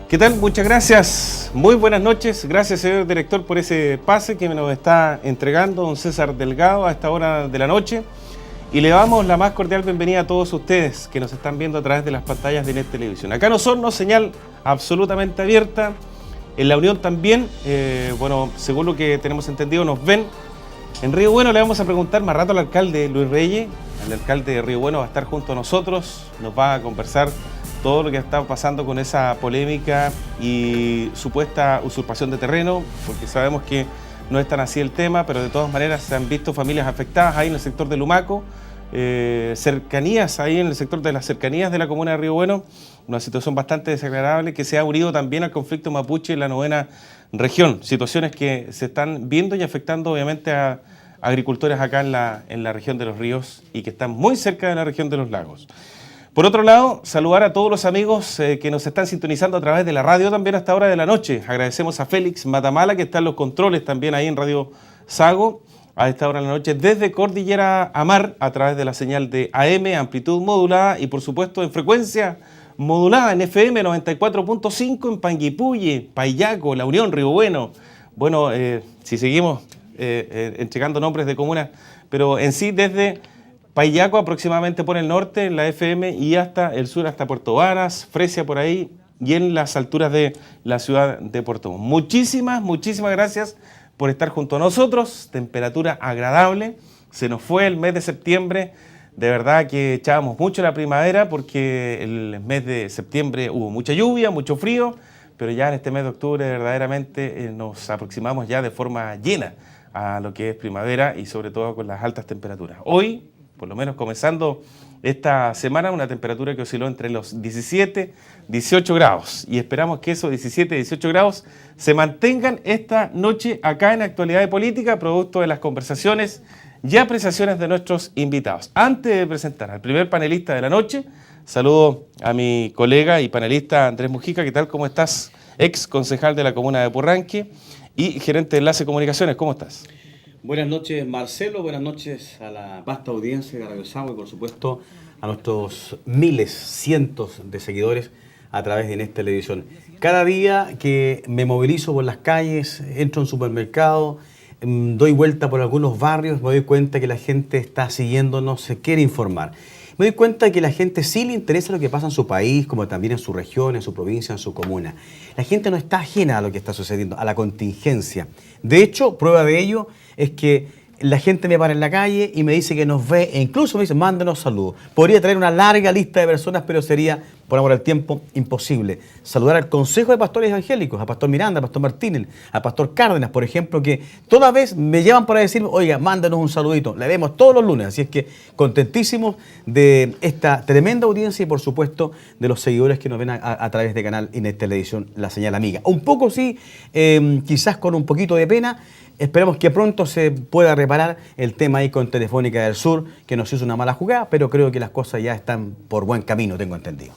¿Qué tal? Muchas gracias. Muy buenas noches. Gracias, señor director, por ese pase que nos está entregando don César Delgado a esta hora de la noche. Y le damos la más cordial bienvenida a todos ustedes que nos están viendo a través de las pantallas de NET Televisión. Acá en Osorno, señal absolutamente abierta. En La Unión también, según lo que tenemos entendido, nos ven. En Río Bueno le vamos a preguntar más rato al alcalde Luis Reyes. El alcalde de Río Bueno va a estar junto a nosotros, nos va a conversar todo lo que está pasando con esa polémica y supuesta usurpación de terreno, porque sabemos que no es tan así el tema, pero de todas maneras se han visto familias afectadas ahí en el sector de Lumaco, cercanías ahí en el sector de las cercanías de la comuna de Río Bueno, una situación bastante desagradable que se ha unido también al conflicto mapuche en la 9ª región, situaciones que se están viendo y afectando obviamente a agricultores acá en la región de los ríos y que están muy cerca de la región de los lagos. Por otro lado, saludar a todos los amigos que nos están sintonizando a través de la radio también a esta hora de la noche. Agradecemos a Félix Matamala, que está en los controles también ahí en Radio Sago, a esta hora de la noche, desde Cordillera a Mar, a través de la señal de AM, amplitud modulada, y por supuesto en frecuencia modulada en FM 94.5 en Panguipulli, Payaco, La Unión, Río Bueno. Bueno, si seguimos entregando nombres de comunas, pero en sí desde Payaco aproximadamente por el norte, en la FM, y hasta el sur, hasta Puerto Varas, Fresia por ahí, y en las alturas de la ciudad de Puerto Montt. Muchísimas gracias por estar junto a nosotros, temperatura agradable, se nos fue el mes de septiembre, de verdad que echábamos mucho la primavera porque el mes de septiembre hubo mucha lluvia, mucho frío, pero ya en este mes de octubre verdaderamente nos aproximamos ya de forma llena a lo que es primavera y sobre todo con las altas temperaturas. Hoy, por lo menos comenzando esta semana, una temperatura que osciló entre los 17 y 18 grados. Y esperamos que esos 17 y 18 grados se mantengan esta noche acá en Actualidad de Política, producto de las conversaciones y apreciaciones de nuestros invitados. Antes de presentar al primer panelista de la noche, saludo a mi colega y panelista Andrés Mujica. ¿Qué tal? ¿Cómo estás? Ex concejal de la comuna de Purranque y gerente de Enlace Comunicaciones. ¿Cómo estás? Buenas noches, Marcelo, buenas noches a la vasta audiencia de Radio Sago y por supuesto a nuestros miles, cientos de seguidores a través de NET Televisión. Cada día que me movilizo por las calles, entro a un supermercado, doy vuelta por algunos barrios, me doy cuenta que la gente está siguiéndonos, se quiere informar. Me doy cuenta que la gente sí le interesa lo que pasa en su país, como también en su región, en su provincia, en su comuna. La gente no está ajena a lo que está sucediendo, a la contingencia. De hecho, prueba de ello es que la gente me para en la calle y me dice que nos ve e incluso me dice, mándenos saludos. Podría traer una larga lista de personas, pero sería, por amor al tiempo, imposible. Saludar al Consejo de Pastores Evangélicos, a Pastor Miranda, a Pastor Martínez, a Pastor Cárdenas, por ejemplo, que toda vez me llevan para decir, oiga, mándanos un saludito. Le vemos todos los lunes, así es que contentísimos de esta tremenda audiencia y, por supuesto, de los seguidores que nos ven a través de canal NET Televisión, la señal amiga. Un poco sí, quizás con un poquito de pena. Esperamos que pronto se pueda reparar el tema ahí con Telefónica del Sur, que nos hizo una mala jugada, pero creo que las cosas ya están por buen camino, tengo entendido.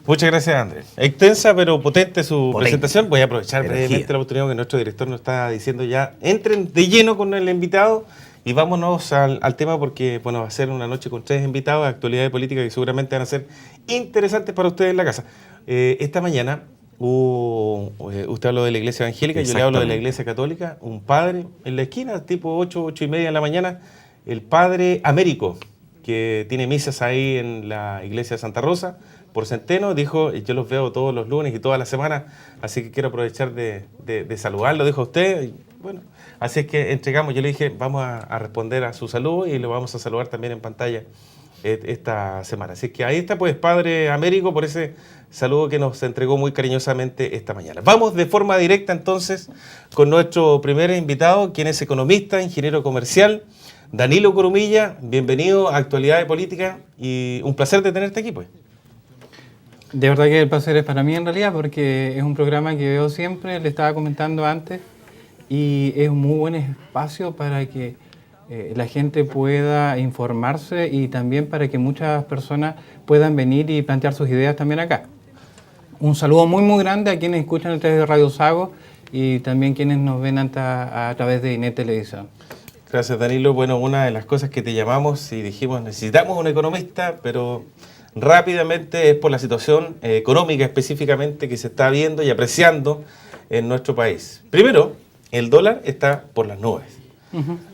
Muchas gracias, Andrés. Extensa pero potente su presentación. Voy a aprovechar brevemente la oportunidad que nuestro director nos está diciendo ya. Entren de lleno con el invitado y vámonos al tema porque va a ser una noche con 3 invitados de actualidad de política que seguramente van a ser interesantes para ustedes en la casa. Esta mañana usted habló de la iglesia evangélica, yo le hablo de la iglesia católica, un padre en la esquina, tipo 8 y media de la mañana, el padre Américo, que tiene misas ahí en la iglesia de Santa Rosa, por Centeno, dijo, yo los veo todos los lunes y todas las semanas, así que quiero aprovechar de saludarlo, dijo usted, y bueno, así es que entregamos, yo le dije, vamos a responder a su saludo y lo vamos a saludar también en pantalla esta semana. Así que ahí está pues Padre Américo por ese saludo que nos entregó muy cariñosamente esta mañana. Vamos de forma directa entonces con nuestro primer invitado, quien es economista, ingeniero comercial, Danilo Corumilla. Bienvenido a Actualidad de Política y un placer de tenerte aquí pues. De verdad que el placer es para mí en realidad porque es un programa que veo siempre, le estaba comentando antes, y es un muy buen espacio para que la gente pueda informarse y también para que muchas personas puedan venir y plantear sus ideas también acá. Un saludo muy grande a quienes escuchan a través de Radio Sago y también quienes nos ven a través de NET Televisión. Gracias, Danilo. Bueno, una de las cosas que te llamamos y dijimos, necesitamos un economista, pero rápidamente es por la situación económica específicamente que se está viendo y apreciando en nuestro país. Primero, el dólar está por las nubes.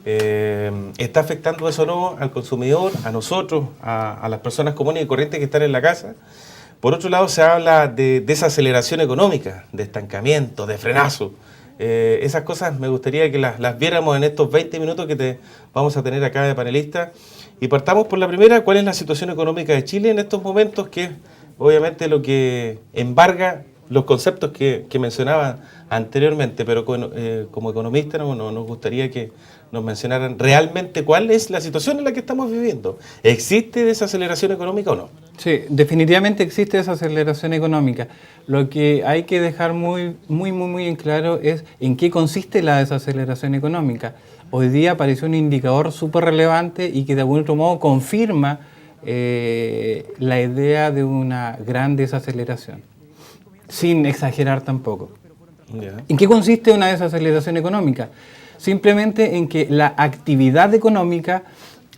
¿Está afectando eso o no al consumidor, a nosotros, a las personas comunes y corrientes que están en la casa? Por otro lado, se habla de desaceleración económica, de estancamiento, de frenazo. Esas cosas me gustaría que las viéramos en estos 20 minutos que vamos a tener acá de panelista. Y partamos por la primera: ¿cuál es la situación económica de Chile en estos momentos? Que es obviamente lo que embarga los conceptos que mencionaba anteriormente, pero como economista nos gustaría que nos mencionaran realmente cuál es la situación en la que estamos viviendo. ¿Existe desaceleración económica o no? Sí, definitivamente existe desaceleración económica. Lo que hay que dejar muy en claro es en qué consiste la desaceleración económica. Hoy día apareció un indicador súper relevante y que de algún otro modo confirma la idea de una gran desaceleración, sin exagerar tampoco. Yeah. ¿En qué consiste una desaceleración económica? Simplemente en que la actividad económica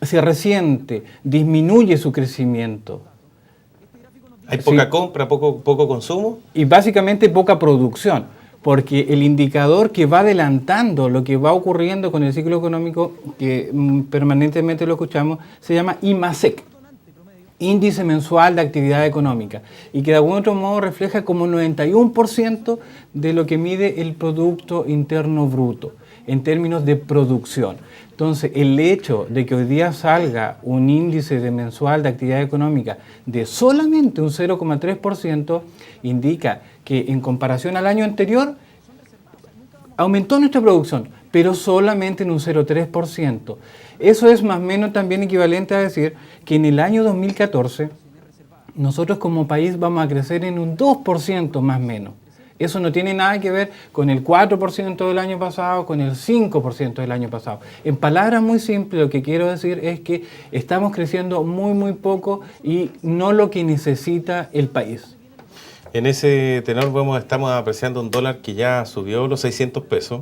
se resiente, disminuye su crecimiento. ¿Hay poca compra, poco consumo? Y básicamente poca producción, porque el indicador que va adelantando lo que va ocurriendo con el ciclo económico, que permanentemente lo escuchamos, se llama IMASEC, Índice Mensual de Actividad Económica, y que de algún otro modo refleja como 91% de lo que mide el Producto Interno Bruto en términos de producción. Entonces, el hecho de que hoy día salga un índice mensual de actividad económica de solamente un 0,3% indica que en comparación al año anterior aumentó nuestra producción, pero solamente en un 0,3%. Eso es más o menos también equivalente a decir que en el año 2014 nosotros como país vamos a crecer en un 2% más o menos. Eso no tiene nada que ver con el 4% del año pasado, con el 5% del año pasado. En palabras muy simples, lo que quiero decir es que estamos creciendo muy poco y no lo que necesita el país. En ese tenor estamos apreciando un dólar que ya subió los 600 pesos.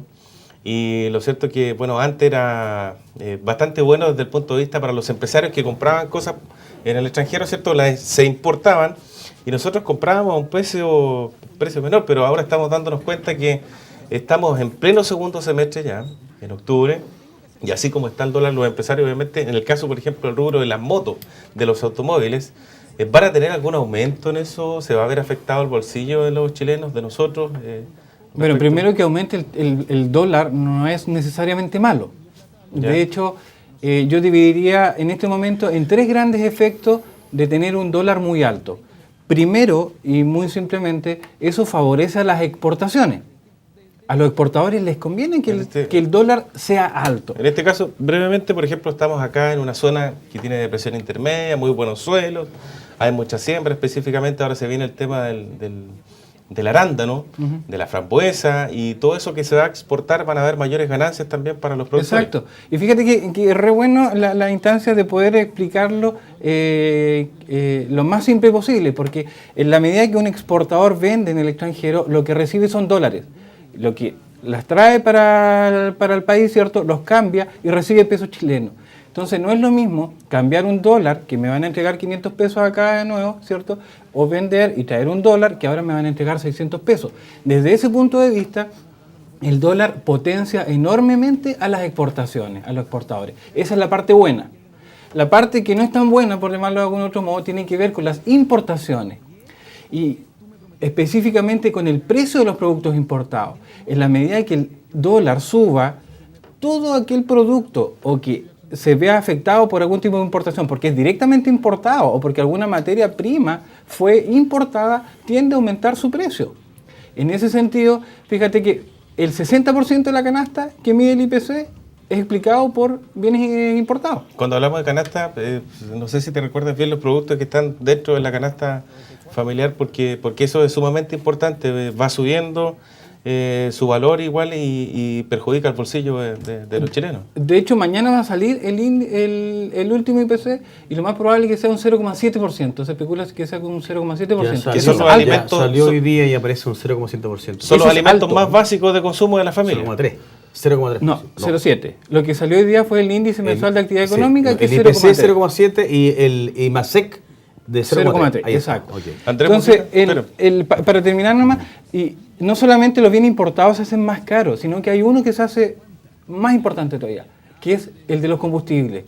Y lo cierto es que, bueno, antes era bastante bueno desde el punto de vista para los empresarios que compraban cosas en el extranjero, ¿cierto? Se importaban y nosotros comprábamos a un precio menor, pero ahora estamos dándonos cuenta que estamos en pleno segundo semestre ya, en octubre, y así como está el dólar, los empresarios, obviamente, en el caso, por ejemplo, del rubro de las motos, de los automóviles, ¿van a tener algún aumento en eso? ¿Se va a ver afectado el bolsillo de los chilenos, de nosotros? Bueno, primero que aumente el dólar no es necesariamente malo. Ya. De hecho, yo dividiría en este momento en tres grandes efectos de tener un dólar muy alto. Primero, y muy simplemente, eso favorece a las exportaciones. A los exportadores les conviene que el dólar sea alto. En este caso, brevemente, por ejemplo, estamos acá en una zona que tiene depresión intermedia, muy buenos suelos, hay mucha siembra específicamente, ahora se viene el tema del arándano, de la frambuesa, y todo eso que se va a exportar van a haber mayores ganancias también para los productores. Exacto. Y fíjate que es re bueno la instancia de poder explicarlo lo más simple posible, porque en la medida que un exportador vende en el extranjero, lo que recibe son dólares. Lo que las trae para el país, ¿cierto? Los cambia y recibe pesos chilenos. Entonces no es lo mismo cambiar un dólar, que me van a entregar 500 pesos acá de nuevo, ¿cierto? O vender y traer un dólar, que ahora me van a entregar 600 pesos. Desde ese punto de vista, el dólar potencia enormemente a las exportaciones, a los exportadores. Esa es la parte buena. La parte que no es tan buena, por llamarlo de algún otro modo, tiene que ver con las importaciones. Y específicamente con el precio de los productos importados. En la medida que el dólar suba, todo aquel producto o que se vea afectado por algún tipo de importación, porque es directamente importado o porque alguna materia prima fue importada, tiende a aumentar su precio. En ese sentido, fíjate que el 60% de la canasta que mide el IPC es explicado por bienes importados. Cuando hablamos de canasta, no sé si te recuerdas bien los productos que están dentro de la canasta familiar, porque eso es sumamente importante, va subiendo su valor igual y perjudica el bolsillo de los chilenos. De hecho, mañana va a salir el último IPC y lo más probable es que sea un 0,7%. Se especula que sea un 0,7%. Que son los alimentos, salió hoy día y aparece un 0,7%. Son los alimentos más básicos de consumo de la familia. 0,3. No, 0,7. Lo que salió hoy día fue el índice mensual de actividad económica, que es el IPC 0,3. 0,7 y el IMASEC De 0,3. Exacto. Okay. Andrés, entonces, para terminar nomás, y no solamente los bienes importados se hacen más caros, sino que hay uno que se hace más importante todavía, que es el de los combustibles.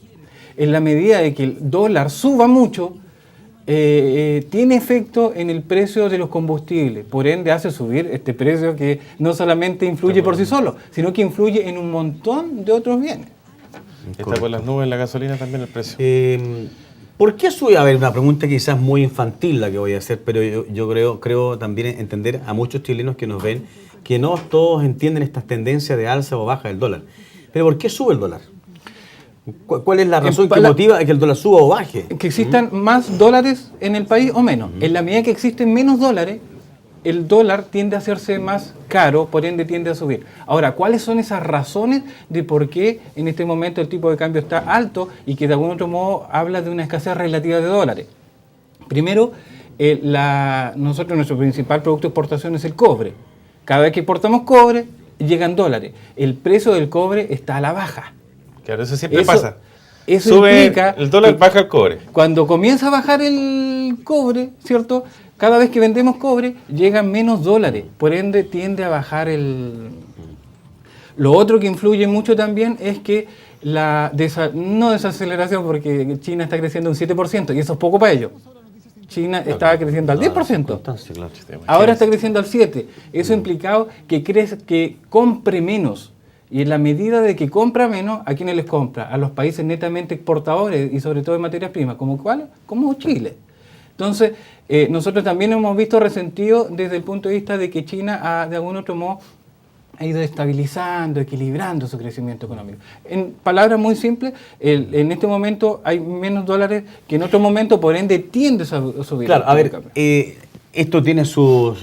En la medida de que el dólar suba mucho, tiene efecto en el precio de los combustibles, por ende hace subir este precio que no solamente influye por sí solo, sino que influye en un montón de otros bienes. Está por las nubes la gasolina también el precio. ¿Por qué sube? A ver, una pregunta quizás muy infantil la que voy a hacer, pero yo creo también entender a muchos chilenos que nos ven que no todos entienden estas tendencias de alza o baja del dólar. Pero ¿por qué sube el dólar? ¿Cuál es la razón que motiva a que el dólar suba o baje? Que existan más dólares en el país o menos. En la medida que existen menos dólares, el dólar tiende a hacerse más caro, por ende tiende a subir. Ahora, ¿cuáles son esas razones de por qué en este momento el tipo de cambio está alto y que de algún otro modo habla de una escasez relativa de dólares? Primero, nuestro principal producto de exportación es el cobre. Cada vez que exportamos cobre, llegan dólares. El precio del cobre está a la baja. Claro, eso siempre pasa. Eso sube implica el dólar, baja el cobre. Cuando comienza a bajar el cobre, ¿cierto? Cada vez que vendemos cobre, llegan menos dólares. Por ende, tiende a bajar el... Lo otro que influye mucho también es que no desaceleración, porque China está creciendo un 7%, y eso es poco para ellos. China estaba creciendo al 10%. Ahora está creciendo al 7%. Eso ha implicado que compre menos. Y en la medida de que compra menos, ¿a quiénes les compra? A los países netamente exportadores y sobre todo de materias primas. ¿Como cuáles? Como Chile. Entonces, nosotros también hemos visto resentido desde el punto de vista de que China, de algún otro modo, ha ido estabilizando, equilibrando su crecimiento económico. En palabras muy simples, en este momento hay menos dólares que en otro momento, por ende, tiende a subir. Claro, a ver, esto tiene sus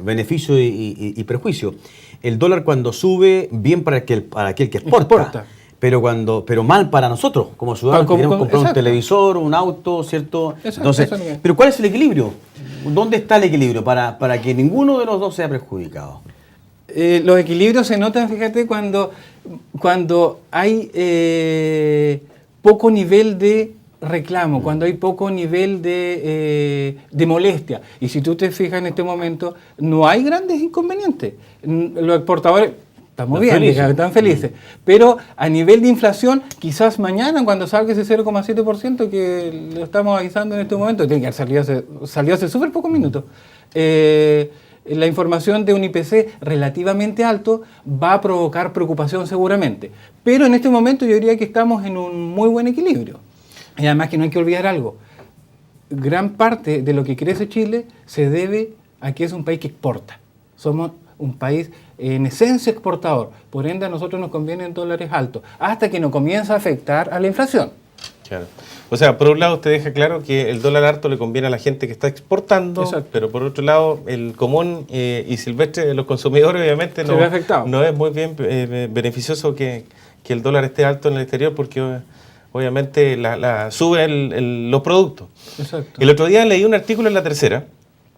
beneficios y prejuicios. El dólar cuando sube, bien para aquel que exporta. Pero mal para nosotros, como ciudadanos que queremos comprar un televisor, un auto, ¿cierto? Entonces, pero ¿cuál es el equilibrio? ¿Dónde está el equilibrio para que ninguno de los dos sea perjudicado? Los equilibrios se notan, fíjate, cuando hay poco nivel de reclamo, cuando hay poco nivel de molestia. Y si tú te fijas en este momento, no hay grandes inconvenientes. Los exportadores estamos bien, están felices. Pero a nivel de inflación, quizás mañana, cuando salga ese 0,7% que lo estamos avisando en este momento, tiene que haber salió hace súper pocos minutos, la información de un IPC relativamente alto va a provocar preocupación seguramente. Pero en este momento yo diría que estamos en un muy buen equilibrio. Y además que no hay que olvidar algo. Gran parte de lo que crece Chile se debe a que es un país que exporta. Somos un país en esencia exportador. Por ende a nosotros nos convienen dólares altos, hasta que nos comienza a afectar a la inflación. Claro. O sea, por un lado usted deja claro que el dólar alto le conviene a la gente que está exportando, exacto, pero por otro lado el común y silvestre de los consumidores obviamente no es muy bien beneficioso que el dólar esté alto en el exterior, porque obviamente sube los productos. Exacto. El otro día leí un artículo en La Tercera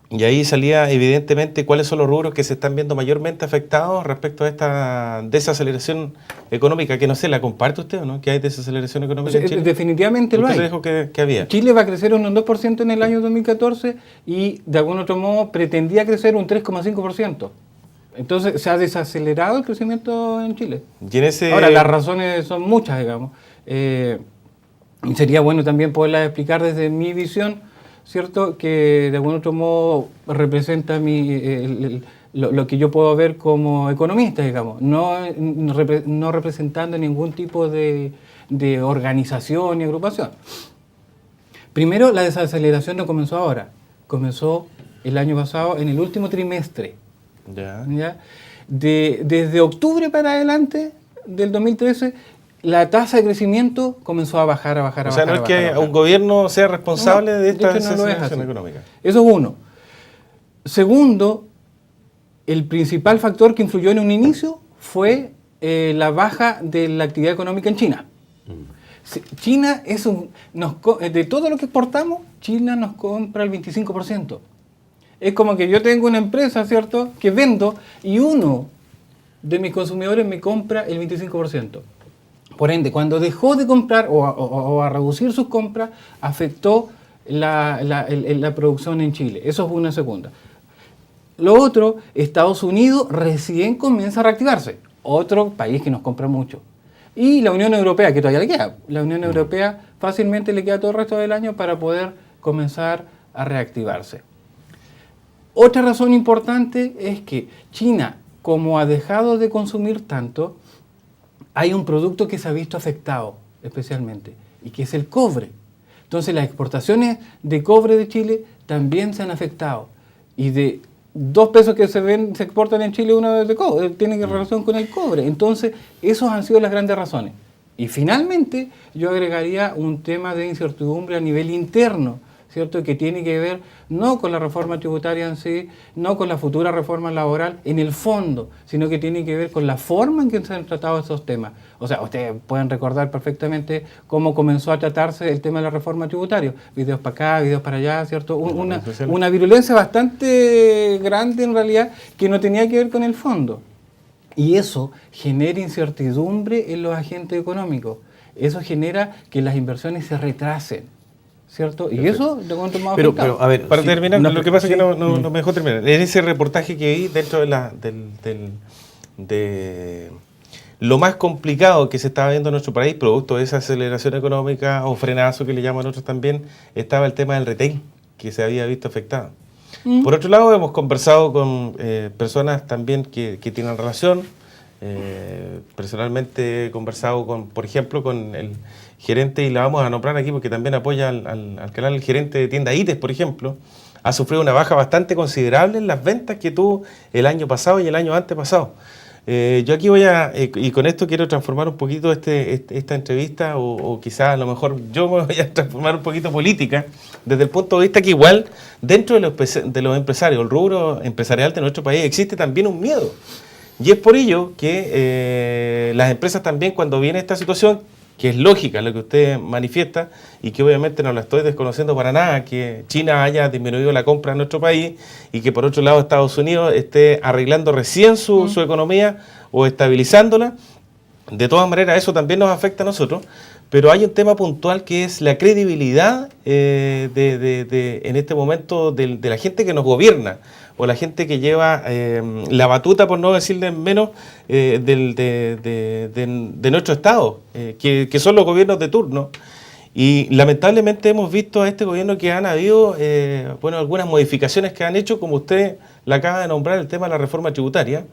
y ahí salía evidentemente cuáles son los rubros que se están viendo mayormente afectados respecto a esta desaceleración económica, que no sé, ¿la comparte usted o no? ¿Que hay desaceleración económica en Chile? Definitivamente lo hay. Usted dijo que había. Chile va a crecer un 2% en el año 2014 y de algún otro modo pretendía crecer un 3,5%. Entonces se ha desacelerado el crecimiento en Chile. Ahora, las razones son muchas, digamos. Y sería bueno también poderlas explicar desde mi visión, ¿cierto? Que de algún otro modo representa lo que yo puedo ver como economista, digamos, no representando ningún tipo de organización ni agrupación. Primero, la desaceleración no comenzó ahora, comenzó el año pasado en el último trimestre. ¿Ya? Desde octubre para adelante del 2013, la tasa de crecimiento comenzó a bajar. O sea, no es que un gobierno sea responsable de esta desaceleración económica. Eso es uno. Segundo, el principal factor que influyó en un inicio fue la baja de la actividad económica en China. China de todo lo que exportamos, China nos compra el 25%. Es como que yo tengo una empresa, ¿cierto?, que vendo y uno de mis consumidores me compra el 25%. Por ende, cuando dejó de comprar o a reducir sus compras, afectó la producción en Chile. Eso es una segunda. Lo otro, Estados Unidos recién comienza a reactivarse. Otro país que nos compra mucho. Y la Unión Europea, que todavía le queda. La Unión Europea fácilmente le queda todo el resto del año para poder comenzar a reactivarse. Otra razón importante es que China, como ha dejado de consumir tanto, hay un producto que se ha visto afectado especialmente, y que es el cobre. Entonces las exportaciones de cobre de Chile también se han afectado. Y de 2 pesos que se exportan en Chile, una vez de cobre, tiene relación con el cobre. Entonces, esas han sido las grandes razones. Y finalmente, yo agregaría un tema de incertidumbre a nivel interno, ¿cierto? Que tiene que ver no con la reforma tributaria en sí, no con la futura reforma laboral en el fondo, sino que tiene que ver con la forma en que se han tratado estos temas. O sea, ustedes pueden recordar perfectamente cómo comenzó a tratarse el tema de la reforma tributaria. Videos para acá, videos para allá, ¿cierto? Una virulencia bastante grande en realidad que no tenía que ver con el fondo. Y eso genera incertidumbre en los agentes económicos. Eso genera que las inversiones se retrasen, ¿cierto? Y eso de cuánto más pero a ver, para terminar, lo que pasa es que no me dejó terminar. En ese reportaje que vi dentro de lo más complicado que se estaba viendo en nuestro país, producto de esa aceleración económica o frenazo que le llaman otros también, estaba el tema del retail, que se había visto afectado. Por otro lado, hemos conversado con personas también que tienen relación. Personalmente he conversado por ejemplo, con el gerente, y la vamos a nombrar aquí porque también apoya al canal, el gerente de tienda ITES, por ejemplo, ha sufrido una baja bastante considerable en las ventas que tuvo el año pasado y el año antepasado. Yo aquí voy y con esto quiero transformar un poquito esta entrevista, o quizás a lo mejor yo me voy a transformar un poquito política, desde el punto de vista que igual dentro de los empresarios, el rubro empresarial de nuestro país, existe también un miedo. Y es por ello que las empresas también, cuando viene esta situación, que es lógica lo que usted manifiesta, y que obviamente no la estoy desconociendo para nada, que China haya disminuido la compra en nuestro país y que por otro lado Estados Unidos esté arreglando recién su economía o estabilizándola. De todas maneras, eso también nos afecta a nosotros, pero hay un tema puntual que es la credibilidad en este momento de la gente que nos gobierna, o la gente que lleva la batuta, por no decirle menos, de nuestro Estado, que son los gobiernos de turno. Y lamentablemente hemos visto a este gobierno que han habido algunas modificaciones que han hecho, como usted la acaba de nombrar, el tema de la reforma tributaria,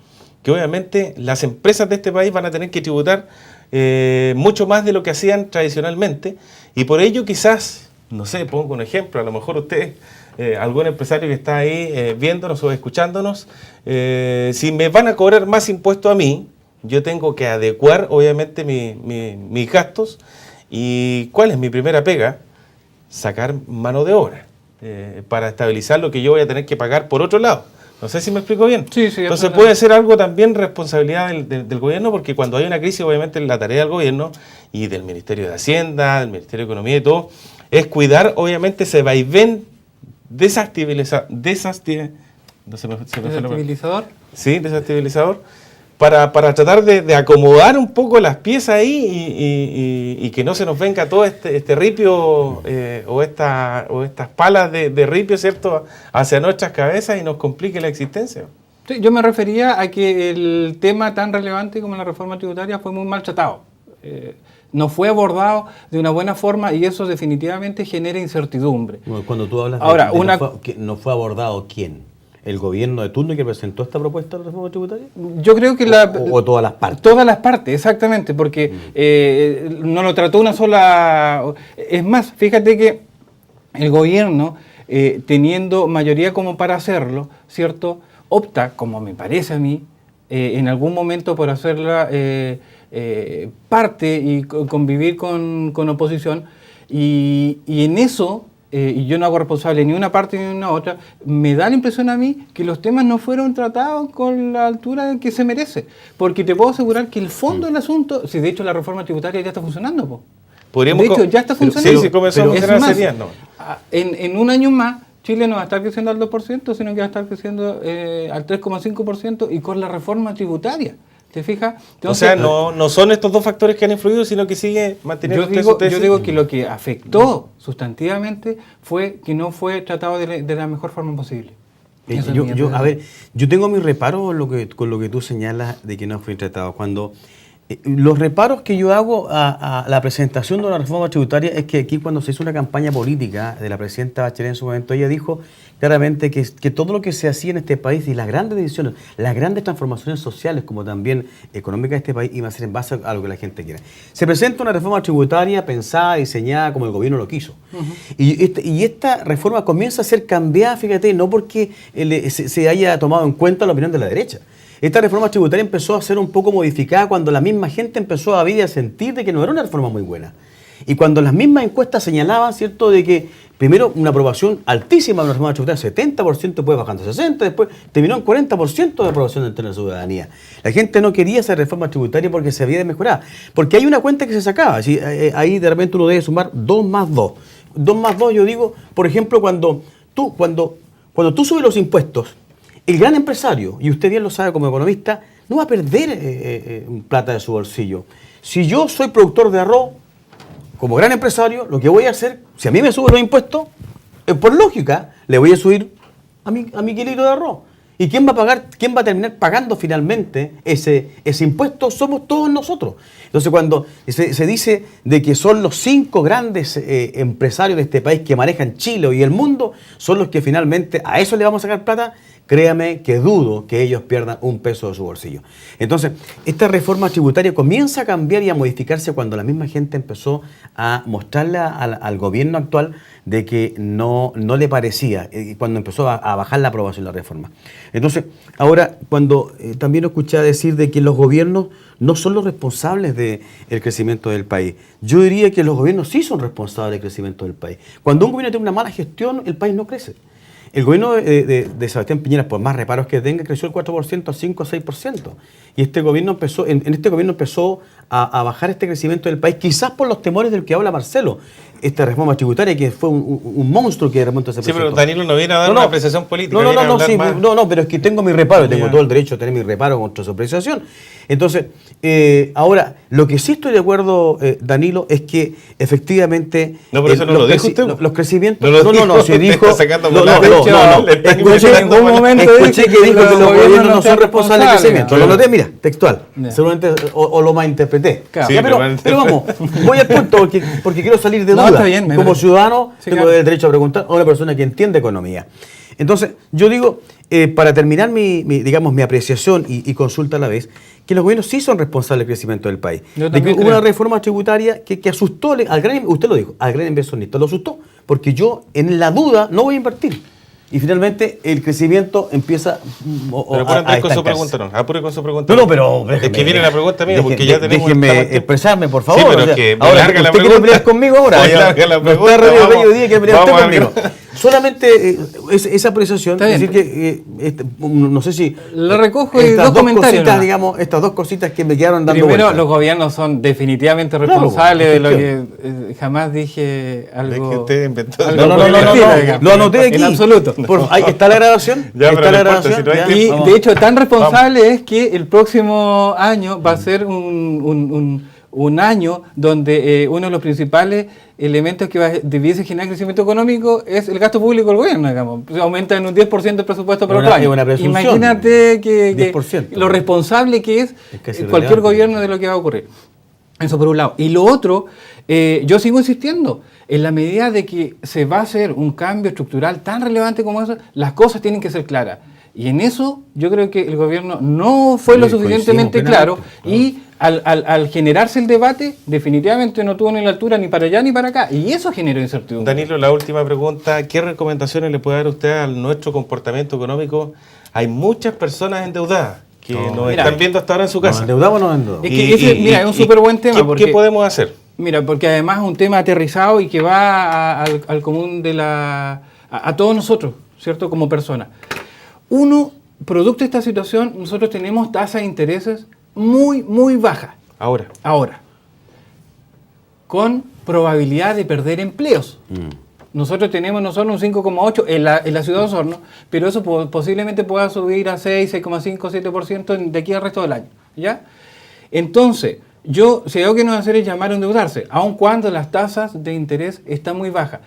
que obviamente las empresas de este país van a tener que tributar mucho más de lo que hacían tradicionalmente, y por ello quizás, no sé, pongo un ejemplo, a lo mejor usted, algún empresario que está ahí viéndonos o escuchándonos, si me van a cobrar más impuestos a mí, yo tengo que adecuar obviamente mis gastos. ¿Y cuál es mi primera pega? Sacar mano de obra para estabilizar lo que yo voy a tener que pagar por otro lado. No sé si me explico bien. Sí, entonces puede ser algo también responsabilidad del gobierno, porque cuando hay una crisis, obviamente la tarea del gobierno y del Ministerio de Hacienda, del Ministerio de Economía y todo, es cuidar obviamente ese vaivén desestabilizador. Sí, desestabilizador. Para tratar de acomodar un poco las piezas ahí y que no se nos venga todo este ripio o estas palas de ripio, ¿cierto?, hacia nuestras cabezas y nos complique la existencia. Sí, yo me refería a que el tema tan relevante como la reforma tributaria fue muy maltratado. No fue abordado de una buena forma, y eso definitivamente genera incertidumbre. Bueno, cuando tú hablas ahora, no fue abordado, ¿quién? ¿El gobierno de turno que presentó esta propuesta de reforma tributaria? Yo creo que ¿O todas las partes? Todas las partes, exactamente, porque no lo trató una sola... Es más, fíjate que el gobierno, teniendo mayoría como para hacerlo, ¿cierto?, opta, como me parece a mí, en algún momento por hacerla parte y convivir con oposición, y en eso... y yo no hago responsable ni una parte ni una otra, me da la impresión a mí que los temas no fueron tratados con la altura que se merece. Porque te puedo asegurar que el fondo del asunto, si de hecho la reforma tributaria ya está funcionando, de hecho ya está funcionando. Sí, comenzó en un año más, Chile no va a estar creciendo al 2%, sino que va a estar creciendo al 3,5%, y con la reforma tributaria. ¿Te fijas? O sea, no son estos dos factores que han influido, sino que sigue manteniendo yo digo que lo que afectó sustantivamente fue que no fue tratado de la mejor forma posible. Yo tengo mis reparos con lo que tú señalas de que no fue tratado. Cuando los reparos que yo hago a la presentación de una reforma tributaria es que aquí cuando se hizo una campaña política de la presidenta Bachelet en su momento, ella dijo claramente que todo lo que se hacía en este país y las grandes decisiones, las grandes transformaciones sociales como también económicas de este país iban a ser en base a lo que la gente quiera. Se presenta una reforma tributaria pensada, diseñada como el gobierno lo quiso. Y esta reforma comienza a ser cambiada, fíjate, no porque se haya tomado en cuenta la opinión de la derecha. Esta reforma tributaria empezó a ser un poco modificada cuando la misma gente empezó a ver y a sentir de que no era una reforma muy buena. Y cuando las mismas encuestas señalaban, ¿cierto?, de que primero una aprobación altísima de una reforma tributaria, 70%, después bajando a 60%, después terminó en 40% de aprobación entre la ciudadanía. La gente no quería esa reforma tributaria porque se había de mejorar. Porque hay una cuenta que se sacaba. ¿Sí? Ahí de repente uno debe sumar 2 más 2. 2 más 2, yo digo, por ejemplo, cuando tú subes los impuestos, el gran empresario, y usted bien lo sabe como economista, no va a perder plata de su bolsillo. Si yo soy productor de arroz, como gran empresario, lo que voy a hacer, si a mí me suben los impuestos, por lógica, le voy a subir a mi kilito de arroz. ¿Y quién va a pagar? ¿Quién va a terminar pagando finalmente ese impuesto? Somos todos nosotros. Entonces, cuando se dice de que son los 5 grandes empresarios de este país que manejan Chile y el mundo, son los que finalmente a eso le vamos a sacar plata, créame que dudo que ellos pierdan un peso de su bolsillo. Entonces, esta reforma tributaria comienza a cambiar y a modificarse cuando la misma gente empezó a mostrarle al gobierno actual de que no le parecía, cuando empezó a bajar la aprobación de la reforma. Entonces, ahora, cuando también escuché decir de que los gobiernos no son los responsables del crecimiento del país, yo diría que los gobiernos sí son responsables del crecimiento del país. Cuando un gobierno tiene una mala gestión, el país no crece. El gobierno de Sebastián Piñera, por más reparos que tenga, creció el 4% a 5 o 6%. Y este gobierno empezó a bajar este crecimiento del país, quizás por los temores del que habla Marcelo. Esta reforma tributaria que fue un monstruo que de repente se presentó. Sí, pero Danilo no viene a dar una apreciación política. No, pero es que tengo mi reparo, tengo todo el derecho a tener mi reparo contra su apreciación. Entonces, ahora, lo que sí estoy de acuerdo, Danilo, es que efectivamente... No, pero eso no lo dijo usted. Los crecimientos... No, se dijo... Escuché que dijo que los gobiernos no son responsables del crecimiento. Lo noté, mira, textual. Seguramente, o lo malinterpreté. Sí, pero vamos, voy al punto porque quiero salir de duda. Está bien, como ciudadano, tengo el derecho a preguntar a una persona que entiende economía. Entonces, yo digo, para terminar mi apreciación y consulta a la vez, que los gobiernos sí son responsables del crecimiento del país. De que hubo una reforma tributaria que asustó al gran, usted lo dijo, al gran inversionista, lo asustó, porque yo en la duda no voy a invertir. Y finalmente el crecimiento empieza apure con su pregunta. No, pero es que viene la pregunta mía, porque ya tenemos... Déjenme expresarme, por favor. Sí, pero que ahora, larga la ¿usted quiere pelear conmigo ahora? Larga la pregunta. Que pelear usted conmigo. Solamente esa apreciación, es decir que no sé si... Lo recojo y dos comentarios. Estas dos cositas que me quedaron dando Primero, vuelta. Los gobiernos son definitivamente responsables de lo que jamás dije algo... Es que usted inventó. No, lo anoté aquí. En absoluto. Ahí está la grabación. Y de hecho, tan responsable es que el próximo año va a ser un año donde uno de los principales elementos que debiese generar crecimiento económico es el gasto público del gobierno, digamos. Aumenta en un 10% el presupuesto para otro año. Imagínate que lo responsable que es cualquier gobierno de lo que va a ocurrir. Eso por un lado. Y lo otro, yo sigo insistiendo, en la medida de que se va a hacer un cambio estructural tan relevante como eso, las cosas tienen que ser claras. Y en eso yo creo que el gobierno no fue lo suficientemente claro y al generarse el debate definitivamente no tuvo ni la altura ni para allá ni para acá y eso generó incertidumbre. Danilo, la última pregunta, ¿qué recomendaciones le puede dar usted a nuestro comportamiento económico? Hay muchas personas endeudadas que nos están viendo hasta ahora en su casa. ¿Nos endeudamos o no endeudamos? Es que es un súper buen tema. ¿Qué podemos hacer? Mira, porque además es un tema aterrizado y que va al común de a todos nosotros, ¿cierto? Como personas. Uno, producto de esta situación, nosotros tenemos tasas de intereses muy, muy bajas. Ahora. Con probabilidad de perder empleos. Nosotros tenemos un 5,8% en la ciudad de Osorno, pero eso posiblemente pueda subir a 6, 6,5, 7% de aquí al resto del año. ¿ya? Entonces, si hay algo que no va a hacer es llamar a endeudarse, aun cuando las tasas de interés están muy bajas.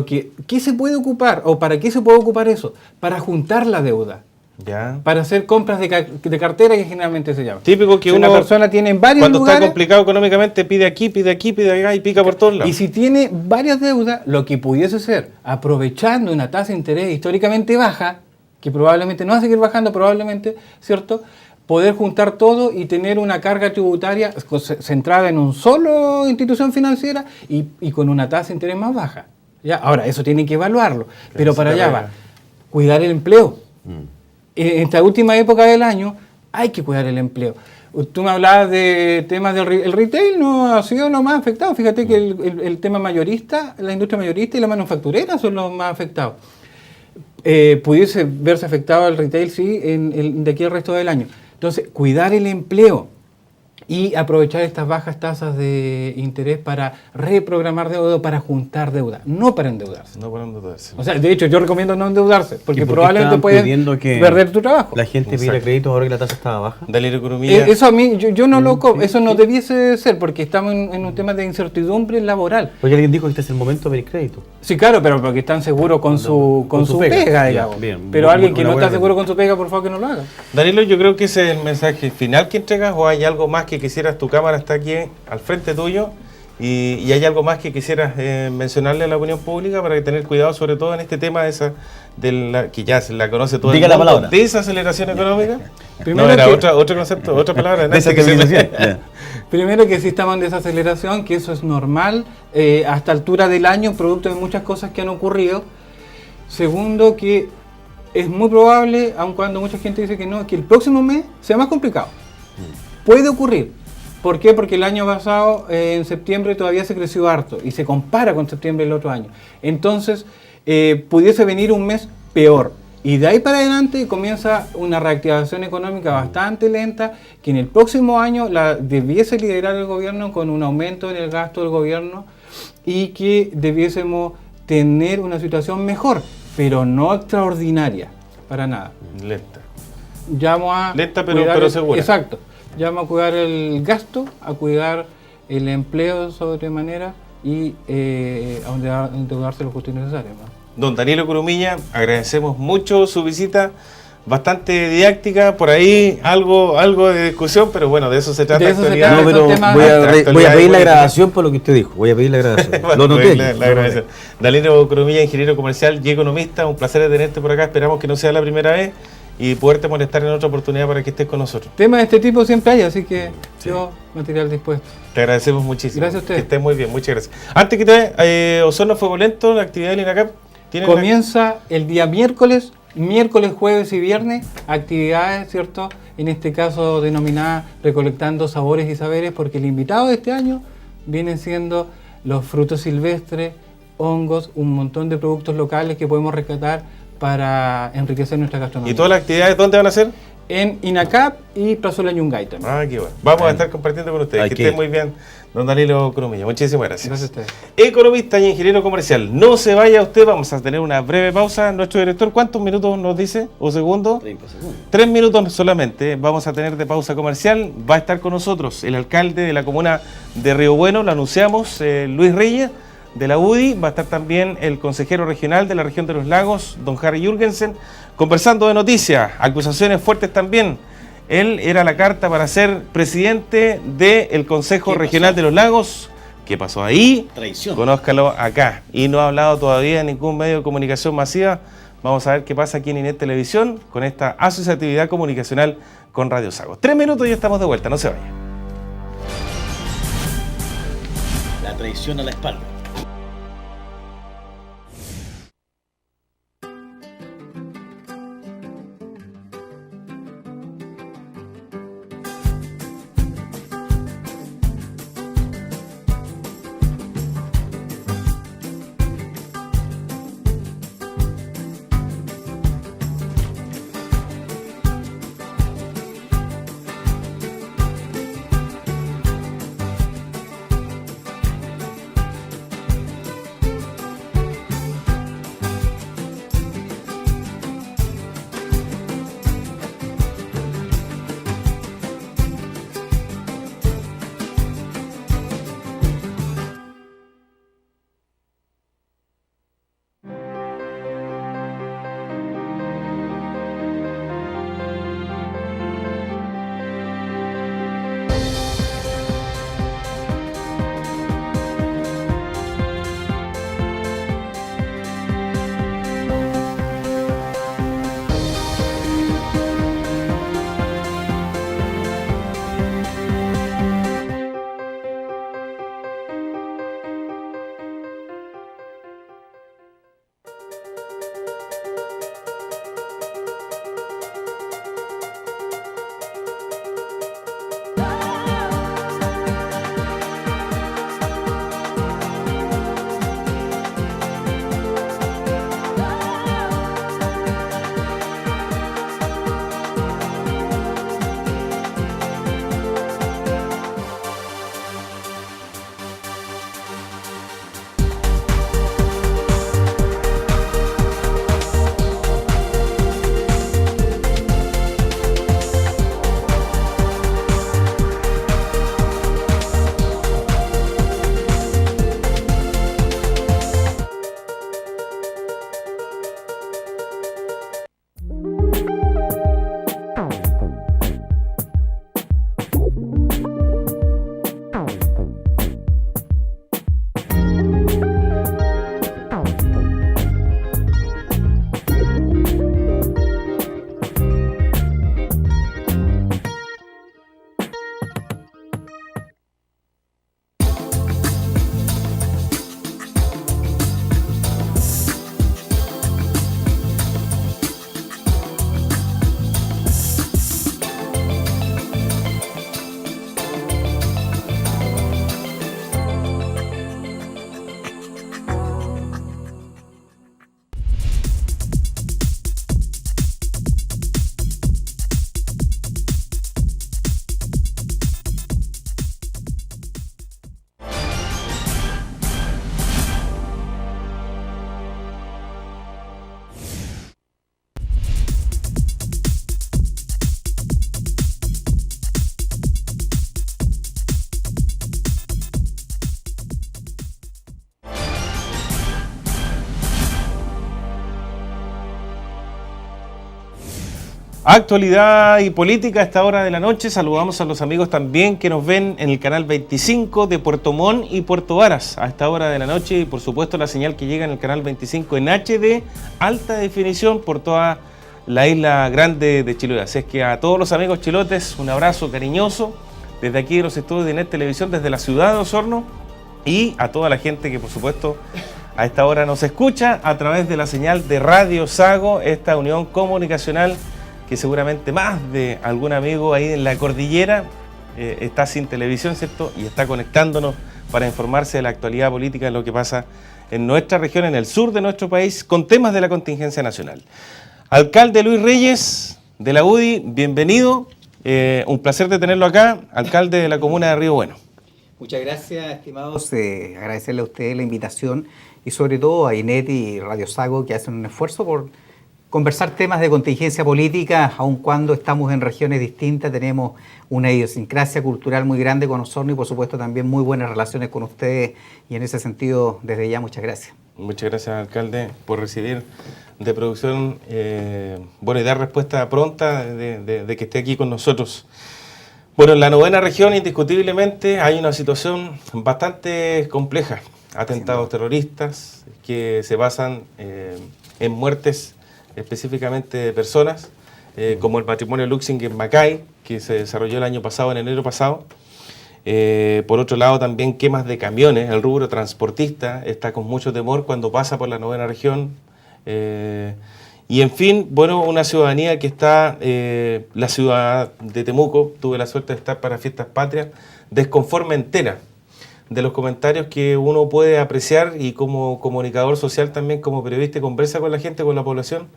¿Qué se puede ocupar o para qué se puede ocupar eso? Para juntar la deuda. Ya. Para hacer compras de cartera, que generalmente se llama. Típico que si una persona tiene varios cuando lugares, está complicado económicamente, pide aquí, pide allá y pica por todos lados. Y si tiene varias deudas, lo que pudiese ser, aprovechando una tasa de interés históricamente baja, que probablemente no va a seguir bajando, probablemente, ¿cierto?, poder juntar todo y tener una carga tributaria centrada en una sola institución financiera y con una tasa de interés más baja. ¿Ya? Ahora, eso tiene que evaluarlo, pero para allá va. Cuidar el empleo. En esta última época del año hay que cuidar el empleo. Tú me hablabas de temas el retail, no ha sido lo más afectado. Fíjate que el tema mayorista, la industria mayorista y la manufacturera son los más afectados. Pudiese verse afectado el retail, sí, de aquí al resto del año. Entonces, cuidar el empleo y aprovechar estas bajas tasas de interés para reprogramar deuda, para juntar deuda, no para endeudarse. No para endeudarse. O sea, de hecho, yo recomiendo no endeudarse, porque por qué probablemente puedes que perder tu trabajo. La gente pide créditos ahora que la tasa estaba baja. Dale la economía. Eso a mí, yo no lo eso no debiese ser, porque estamos en un tema de incertidumbre laboral. Porque alguien dijo que este es el momento de pedir crédito. Sí, claro, pero porque están seguros con su pega, digamos. Bien, pero alguien que no está buena seguro con su pega, por favor que no lo haga. Danilo, yo creo que ese es el mensaje final que entregas, o hay algo más que quisieras, tu cámara está aquí al frente tuyo, y hay algo más que quisieras mencionarle a la opinión pública para tener cuidado, sobre todo en este tema que ya se la conoce todo el mundo, la palabra. Desaceleración económica. Primero no, era que- otro concepto, otra palabra. Desaceleración. Ya. Primero que sí estamos en desaceleración, que eso es normal a esta altura del año, producto de muchas cosas que han ocurrido. Segundo, que es muy probable, aun cuando mucha gente dice que no, que el próximo mes sea más complicado. Puede ocurrir. ¿Por qué? Porque el año pasado, en septiembre, todavía se creció harto y se compara con septiembre del otro año. Entonces, pudiese venir un mes peor. Y de ahí para adelante comienza una reactivación económica bastante lenta que en el próximo año debiese liderar el gobierno con un aumento en el gasto del gobierno y que debiésemos tener una situación mejor, pero no extraordinaria, para nada. Lenta. Llamo a Lenta, pero cuidar segura. Exacto. Llamo a cuidar el gasto, a cuidar el empleo sobremanera y a endeudarse lo justo y necesario, ¿no? Don Danilo Corumilla, agradecemos mucho su visita, bastante didáctica, por ahí algo de discusión, pero bueno, de eso se trata. De eso se actualidad. trata. No, pero temas- voy a actualidad pedir la política. grabación por lo que usted dijo. Voy a pedir la grabación. Bueno, Lo noté. la grabación. Danilo Corumilla, ingeniero comercial y economista, un placer tenerte por acá, esperamos que no sea la primera vez y poderte molestar en otra oportunidad para que estés con nosotros. Temas de este tipo siempre hay, así que yo, material dispuesto. Te agradecemos muchísimo. Gracias a usted. Que estés muy bien, muchas gracias. Antes que te Osorno Fuego Lento, la actividad del INACAP, ¿tiene Comienza el día miércoles, jueves y viernes, actividades, ¿cierto? En este caso denominada Recolectando Sabores y Saberes, porque el invitado de este año vienen siendo los frutos silvestres, hongos, un montón de productos locales que podemos rescatar para enriquecer nuestra gastronomía. ¿Y todas las actividades dónde van a ser? En INACAP y Plazuela Ñungay también. Ah, qué bueno. Vamos a estar compartiendo con ustedes. Hay Que que esté ir. muy bien, don Danilo Corumilla. Muchísimas gracias. Gracias a ustedes. Economista y ingeniero comercial. No se vaya usted, vamos a tener una breve pausa. Nuestro director, ¿cuántos minutos nos dice? ¿O segundos? 30 segundos. 3 minutos solamente vamos a tener de pausa comercial. Va a estar con nosotros el alcalde de la comuna de Río Bueno, lo anunciamos, Luis Reyes, de la UDI. Va a estar también el consejero regional de la región de los lagos, don Harry Jürgensen, conversando de noticias, acusaciones fuertes también. Él era la carta para ser presidente del Consejo Regional de los Lagos. ¿Qué pasó ahí? Traición. Conózcalo acá. Y no ha hablado todavía en ningún medio de comunicación masiva. Vamos a ver qué pasa aquí en Inet Televisión con esta asociatividad comunicacional con Radio Sago. 3 minutos y ya estamos de vuelta, no se vayan. La traición a la espalda. Actualidad y política a esta hora de la noche. Saludamos a los amigos también que nos ven en el canal 25 de Puerto Montt y Puerto Varas a esta hora de la noche, y por supuesto la señal que llega en el canal 25 en HD, alta definición por toda la isla grande de Chiloé. Así es que a todos los amigos chilotes, un abrazo cariñoso desde aquí de los estudios de Net Televisión, desde la ciudad de Osorno, y a toda la gente que por supuesto a esta hora nos escucha a través de la señal de Radio Sago, esta unión comunicacional que seguramente más de algún amigo ahí en la cordillera está sin televisión, ¿cierto? Y está conectándonos para informarse de la actualidad política, de lo que pasa en nuestra región, en el sur de nuestro país, con temas de la contingencia nacional. Alcalde Luis Reyes, de la UDI, bienvenido. Un placer de tenerlo acá, alcalde de la comuna de Río Bueno. Muchas gracias, estimados. Agradecerle a ustedes la invitación y sobre todo a Inet y Radio Sago, que hacen un esfuerzo por conversar temas de contingencia política, aun cuando estamos en regiones distintas, tenemos una idiosincrasia cultural muy grande con Osorno y por supuesto también muy buenas relaciones con ustedes, y en ese sentido, desde ya, muchas gracias. Muchas gracias, alcalde, por recibir de producción, y dar respuesta pronta de que esté aquí con nosotros. Bueno, en la novena región, indiscutiblemente, hay una situación bastante compleja. Atentados terroristas que se basan en muertes específicamente de personas, como el matrimonio Luxing en Macay, que se desarrolló el año pasado, en enero pasado. Por otro lado, también quemas de camiones. El rubro transportista está con mucho temor cuando pasa por la novena región. Y en fin, bueno, una ciudadanía que está, la ciudad de Temuco, tuve la suerte de estar para Fiestas Patrias, desconforme entera de los comentarios que uno puede apreciar, y como comunicador social también, como periodista, conversa con la gente, con la población.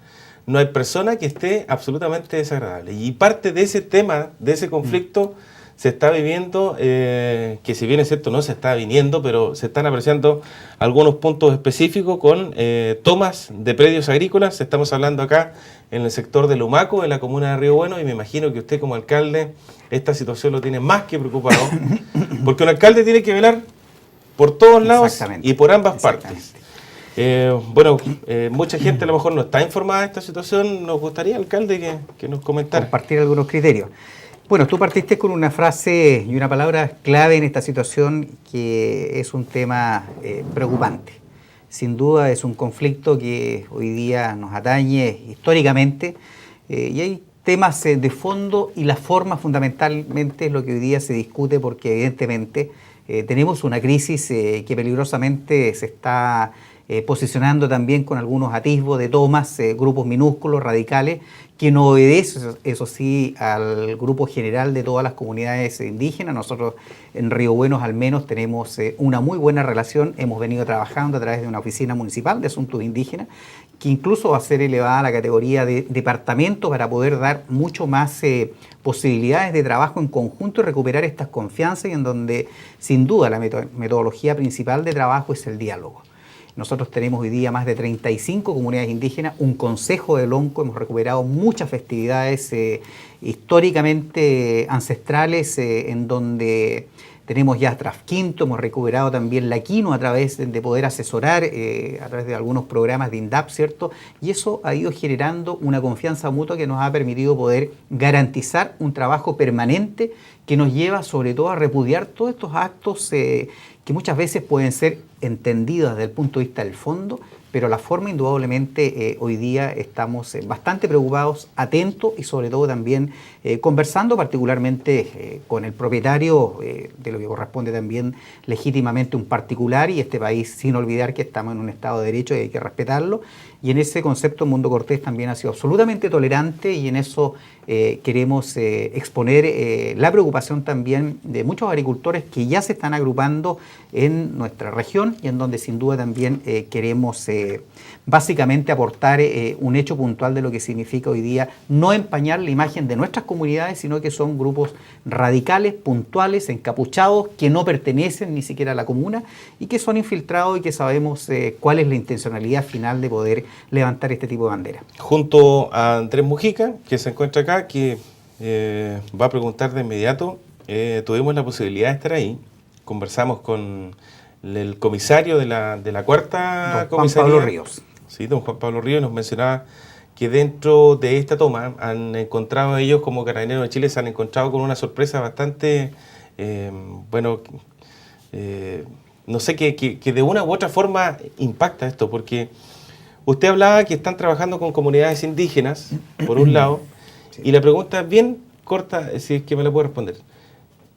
No hay persona que esté absolutamente desagradable. Y parte de ese tema, de ese conflicto, se está viviendo, que si bien es cierto no se está viniendo, pero se están apreciando algunos puntos específicos con tomas de predios agrícolas. Estamos hablando acá en el sector de Lumaco, en la comuna de Río Bueno, y me imagino que usted como alcalde esta situación lo tiene más que preocupado, porque un alcalde tiene que velar por todos lados y por ambas partes. Mucha gente a lo mejor no está informada de esta situación. Nos gustaría, alcalde, que nos comentara. Compartir algunos criterios. Bueno, tú partiste con una frase y una palabra clave en esta situación, que es un tema preocupante. Sin duda es un conflicto que hoy día nos atañe históricamente, y hay temas de fondo, y la forma fundamentalmente es lo que hoy día se discute, porque evidentemente tenemos una crisis que peligrosamente se está posicionando también con algunos atisbos de tomas, grupos minúsculos, radicales, que no obedecen, eso sí, al grupo general de todas las comunidades indígenas. Nosotros en Río Bueno al menos tenemos una muy buena relación. Hemos venido trabajando a través de una oficina municipal de asuntos indígenas, que incluso va a ser elevada a la categoría de departamento para poder dar mucho más posibilidades de trabajo en conjunto y recuperar estas confianzas, y en donde sin duda la metodología principal de trabajo es el diálogo. Nosotros tenemos hoy día más de 35 comunidades indígenas, un consejo de lonco, hemos recuperado muchas festividades históricamente ancestrales, en donde tenemos ya Trafquinto, hemos recuperado también la Quino a través de poder asesorar, a través de algunos programas de INDAP, ¿cierto? Y eso ha ido generando una confianza mutua que nos ha permitido poder garantizar un trabajo permanente que nos lleva sobre todo a repudiar todos estos actos que muchas veces pueden ser entendidos desde el punto de vista del fondo, pero la forma indudablemente hoy día estamos bastante preocupados, atentos, y sobre todo también conversando particularmente con el propietario de lo que corresponde también legítimamente un particular, y este país, sin olvidar que estamos en un Estado de Derecho y hay que respetarlo. Y en ese concepto Mundo Cortés también ha sido absolutamente tolerante, y en eso queremos exponer la preocupación también de muchos agricultores que ya se están agrupando en nuestra región, y en donde sin duda también queremos básicamente aportar un hecho puntual de lo que significa hoy día no empañar la imagen de nuestras comunidades, sino que son grupos radicales, puntuales, encapuchados, que no pertenecen ni siquiera a la comuna y que son infiltrados, y que sabemos cuál es la intencionalidad final de poder levantar este tipo de bandera. Junto a Andrés Mujica, que se encuentra acá, que va a preguntar de inmediato, tuvimos la posibilidad de estar ahí, conversamos con el comisario de la cuarta don comisaría, Juan Pablo Ríos. Sí, don Juan Pablo Ríos, nos mencionaba que dentro de esta toma han encontrado ellos como Carabineros de Chile, se han encontrado con una sorpresa bastante, no sé, que de una u otra forma impacta esto, porque usted hablaba que están trabajando con comunidades indígenas, por un lado, sí. Y la pregunta es bien corta, si es que me la puede responder.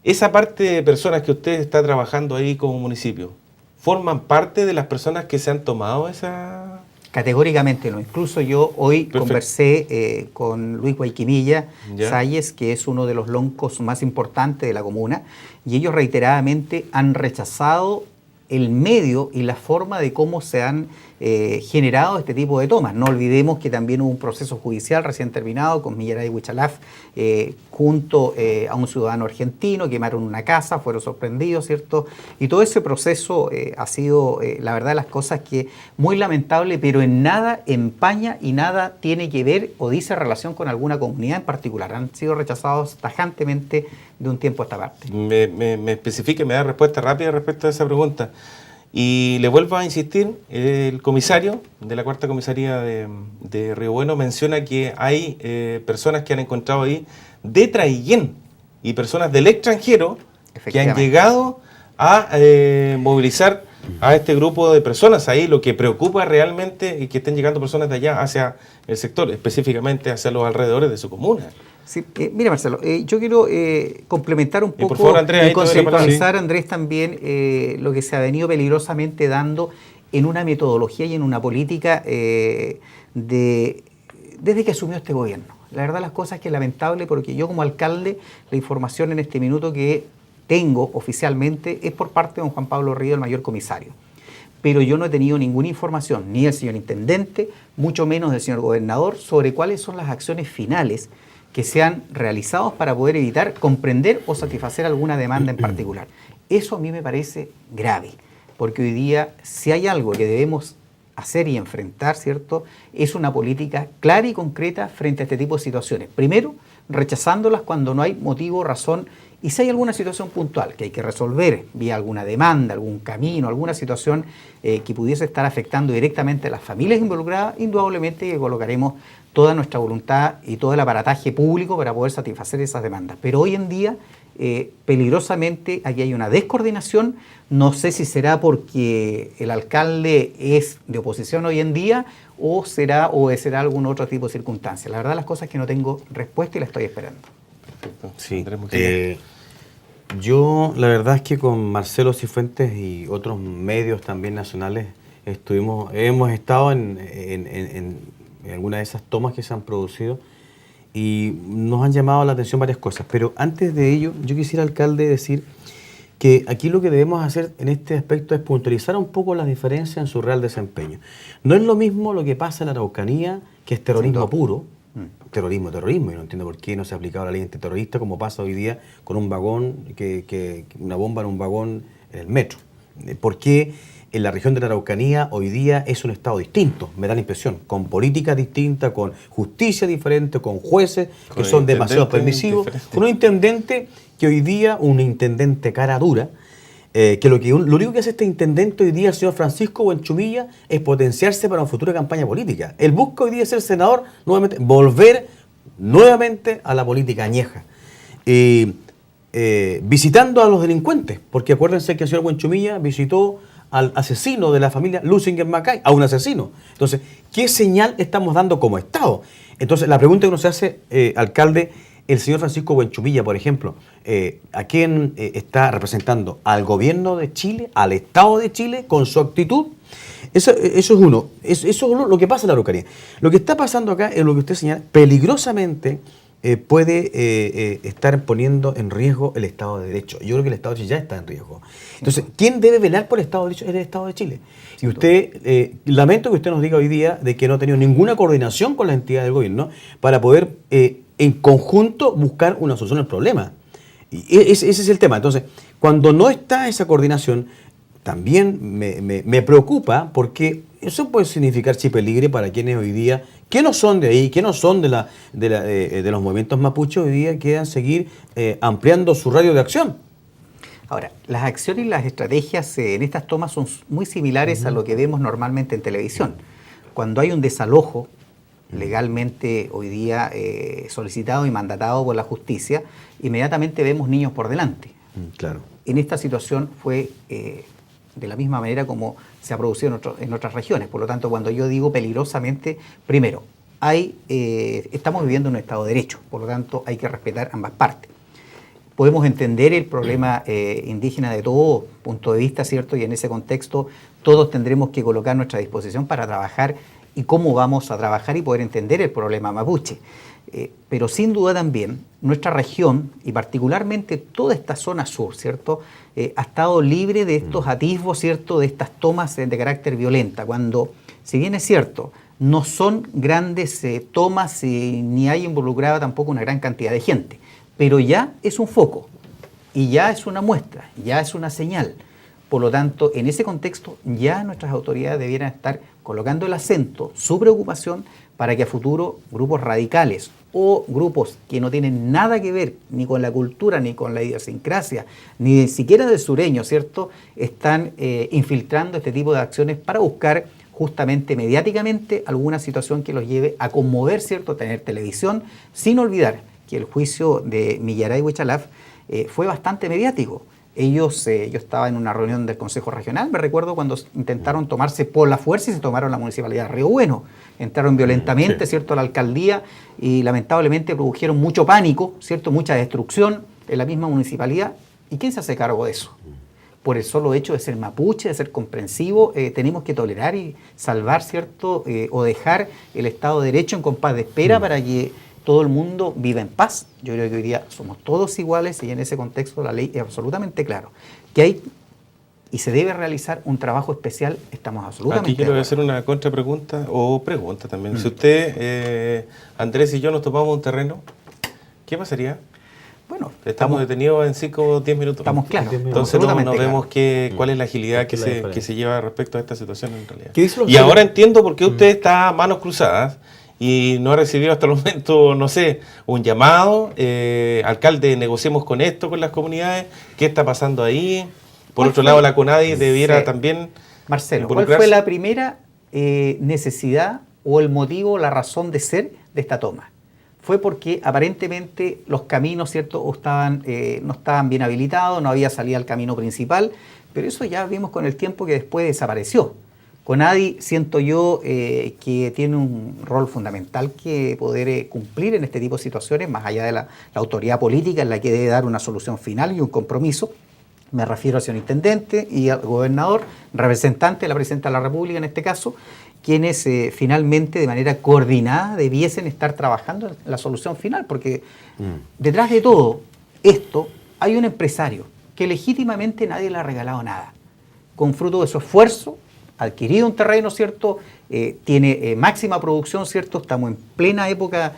Esa parte de personas que usted está trabajando ahí como municipio, ¿forman parte de las personas que se han tomado esa...? Categóricamente no. Incluso yo hoy conversé con Luis Guayquimilla Salles, que es uno de los loncos más importantes de la comuna, y ellos reiteradamente han rechazado el medio y la forma de cómo se han generado este tipo de tomas. No olvidemos que también hubo un proceso judicial recién terminado con Millaray Huichalaf junto a un ciudadano argentino, quemaron una casa, fueron sorprendidos, ¿cierto? Y todo ese proceso ha sido, la verdad, las cosas que muy lamentable, pero en nada empaña y nada tiene que ver o dice relación con alguna comunidad en particular. Han sido rechazados tajantemente de un tiempo a esta parte. Me especifique, me da respuesta rápida respecto a esa pregunta. Y le vuelvo a insistir, el comisario de la Cuarta Comisaría de Río Bueno menciona que hay personas que han encontrado ahí de Traillén y personas del extranjero que han llegado a movilizar a este grupo de personas ahí. Lo que preocupa realmente es que estén llegando personas de allá hacia el sector, específicamente hacia los alrededores de su comuna. Sí, mira, Marcelo, yo quiero complementar un poco por favor, Andrés, y conceptualizar, Andrés, también lo que se ha venido peligrosamente dando en una metodología y en una política desde que asumió este gobierno. La verdad, las cosas que es lamentable, porque yo como alcalde, la información en este minuto que tengo oficialmente es por parte de don Juan Pablo Río, el mayor comisario. Pero yo no he tenido ninguna información, ni del señor intendente, mucho menos del señor gobernador, sobre cuáles son las acciones finales que sean realizados para poder evitar, comprender o satisfacer alguna demanda en particular. Eso a mí me parece grave, porque hoy día, si hay algo que debemos hacer y enfrentar, ¿cierto?, es una política clara y concreta frente a este tipo de situaciones. Primero, rechazándolas cuando no hay motivo, razón, y si hay alguna situación puntual que hay que resolver vía alguna demanda, algún camino, alguna situación que pudiese estar afectando directamente a las familias involucradas, indudablemente que colocaremos toda nuestra voluntad y todo el aparataje público para poder satisfacer esas demandas. Pero hoy en día, peligrosamente, aquí hay una descoordinación. No sé si será porque el alcalde es de oposición hoy en día o será algún otro tipo de circunstancia. La verdad, las cosas que no tengo respuesta y la estoy esperando. Perfecto. Sí, yo la verdad es que con Marcelo Cifuentes y otros medios también nacionales hemos estado en algunas de esas tomas que se han producido y nos han llamado la atención varias cosas. Pero antes de ello, yo quisiera, alcalde, decir que aquí lo que debemos hacer en este aspecto es puntualizar un poco las diferencias en su real desempeño. No es lo mismo lo que pasa en la Araucanía, que es terrorismo puro, terrorismo, y no entiendo por qué no se ha aplicado la ley antiterrorista como pasa hoy día con un vagón, una bomba en un vagón en el metro. ¿Por qué en la región de la Araucanía hoy día es un estado distinto? Me da la impresión, con políticas distintas, con justicia diferente, con jueces que son demasiado permisivos, con un intendente que hoy día, un intendente cara dura, lo único que hace este intendente hoy día, el señor Francisco Buenchumilla, es potenciarse para una futura campaña política. Él busca hoy día ser senador, nuevamente, volver nuevamente a la política añeja. Visitando a los delincuentes, porque acuérdense que el señor Buenchumilla visitó al asesino de la familia Lusinger Macay, a un asesino. Entonces, ¿qué señal estamos dando como Estado? Entonces, la pregunta que uno se hace, alcalde, el señor Francisco Buenchumilla, por ejemplo, ¿a quién está representando? ¿Al gobierno de Chile? ¿Al Estado de Chile? ¿Con su actitud? Eso es uno. Eso es lo que pasa en la Araucanía. Lo que está pasando acá es lo que usted señala, peligrosamente puede estar poniendo en riesgo el Estado de Derecho. Yo creo que el Estado de Chile ya está en riesgo. Entonces, ¿quién debe velar por el Estado de Derecho? Es el Estado de Chile. Y usted, lamento que usted nos diga hoy día de que no ha tenido ninguna coordinación con la entidad del gobierno para poder en conjunto buscar una solución al problema. Y ese es el tema. Entonces, cuando no está esa coordinación, también me preocupa, porque eso puede significar chipeligre para quienes hoy día, que no son de ahí, que no son de los movimientos mapuches, hoy día quieran seguir ampliando su radio de acción. Ahora, las acciones y las estrategias en estas tomas son muy similares a lo que vemos normalmente en televisión. Cuando hay un desalojo legalmente hoy día solicitado y mandatado por la justicia, inmediatamente vemos niños por delante. Claro. En esta situación fue de la misma manera como se ha producido en otras regiones. Por lo tanto, cuando yo digo peligrosamente, primero, estamos viviendo en un Estado de Derecho, por lo tanto hay que respetar ambas partes. Podemos entender el problema indígena de todo punto de vista, ¿cierto? Y en ese contexto todos tendremos que colocar nuestra disposición para trabajar y cómo vamos a trabajar y poder entender el problema mapuche. Pero sin duda también nuestra región y particularmente toda esta zona sur, ¿cierto? Ha estado libre de estos atisbos, ¿cierto? De estas tomas de carácter violenta, cuando, si bien es cierto, no son grandes tomas ni hay involucrada tampoco una gran cantidad de gente, pero ya es un foco y ya es una muestra, ya es una señal. Por lo tanto, en ese contexto ya nuestras autoridades debieran estar colocando el acento, su preocupación, para que a futuro grupos radicales o grupos que no tienen nada que ver ni con la cultura, ni con la idiosincrasia, ni siquiera del sureño, ¿cierto?, están infiltrando este tipo de acciones para buscar justamente mediáticamente alguna situación que los lleve a conmover, ¿cierto?, tener televisión, sin olvidar que el juicio de Millaray y Huichalaf fue bastante mediático. Yo estaba en una reunión del Consejo Regional, me recuerdo cuando intentaron tomarse por la fuerza y se tomaron la municipalidad de Río Bueno. Entraron violentamente, ¿cierto?, a la alcaldía y lamentablemente produjeron mucho pánico, ¿cierto?, mucha destrucción en la misma municipalidad. ¿Y quién se hace cargo de eso? Por el solo hecho de ser mapuche, de ser comprensivo, tenemos que tolerar y salvar, ¿cierto?, o dejar el Estado de Derecho en compás de espera para que todo el mundo viva en paz. Yo creo que hoy día somos todos iguales y en ese contexto la ley es absolutamente claro. Que hay y se debe realizar un trabajo especial, estamos absolutamente Aquí quiero hacer una contrapregunta o pregunta también. Si usted, Andrés y yo nos tomamos un terreno, ¿qué pasaría? Bueno, estamos detenidos en 5 o 10 minutos. Estamos claros. Entonces no vemos cuál es la agilidad que se lleva respecto a esta situación en realidad. Y ahora entiendo por qué usted está a manos cruzadas y no ha recibido hasta el momento, no sé, un llamado. Alcalde, negociemos con esto, con las comunidades. ¿Qué está pasando ahí? Por otro lado, la CONADI debiera también Marcelo, ¿cuál fue la primera necesidad o el motivo, la razón de ser de esta toma? Fue porque aparentemente los caminos, ¿cierto?, no estaban bien habilitados, no había salida al camino principal, pero eso ya vimos con el tiempo que después desapareció. CONADI, siento yo, que tiene un rol fundamental que poder cumplir en este tipo de situaciones, más allá de la autoridad política en la que debe dar una solución final y un compromiso. Me refiero al señor intendente y al gobernador, representante de la presidenta de la República en este caso, quienes finalmente de manera coordinada debiesen estar trabajando en la solución final, porque detrás de todo esto hay un empresario que legítimamente nadie le ha regalado nada, con fruto de su esfuerzo, adquirido un terreno, ¿cierto?, tiene máxima producción, ¿cierto?, estamos en plena época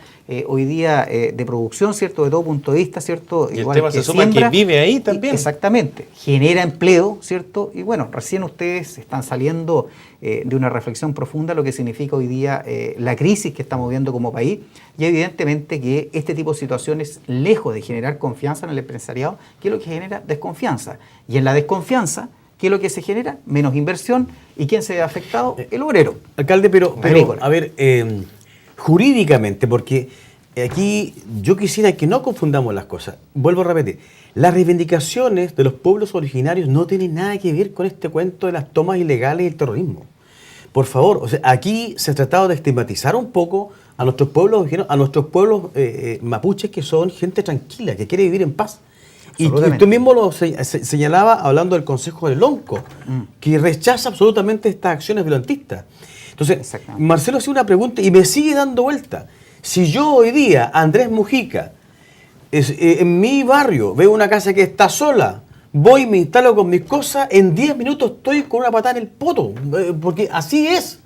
hoy día de producción, ¿cierto?, de todo punto de vista, ¿cierto? Y igual el tema se suma que vive ahí también. Exactamente, genera empleo, ¿cierto? Y bueno, recién ustedes están saliendo de una reflexión profunda lo que significa hoy día la crisis que estamos viviendo como país, y evidentemente que este tipo de situaciones, lejos de generar confianza en el empresariado, ¿qué es lo que genera? Desconfianza. Y en la desconfianza, ¿qué es lo que se genera? Menos inversión. ¿Y quién se ve afectado? El obrero. Alcalde, pero a ver, jurídicamente, porque aquí yo quisiera que no confundamos las cosas. Vuelvo a repetir, las reivindicaciones de los pueblos originarios no tienen nada que ver con este cuento de las tomas ilegales y el terrorismo. Por favor, o sea, aquí se ha tratado de estigmatizar un poco a nuestros pueblos originarios, a nuestros pueblos mapuches, que son gente tranquila, que quiere vivir en paz. Y tú mismo lo señalaba hablando del Consejo del Lonco, que rechaza absolutamente estas acciones violentistas. Entonces, Marcelo hacía una pregunta y me sigue dando vuelta. Si yo hoy día, Andrés Mujica, en mi barrio veo una casa que está sola, voy y me instalo con mis cosas, en 10 minutos estoy con una patada en el poto, porque así es.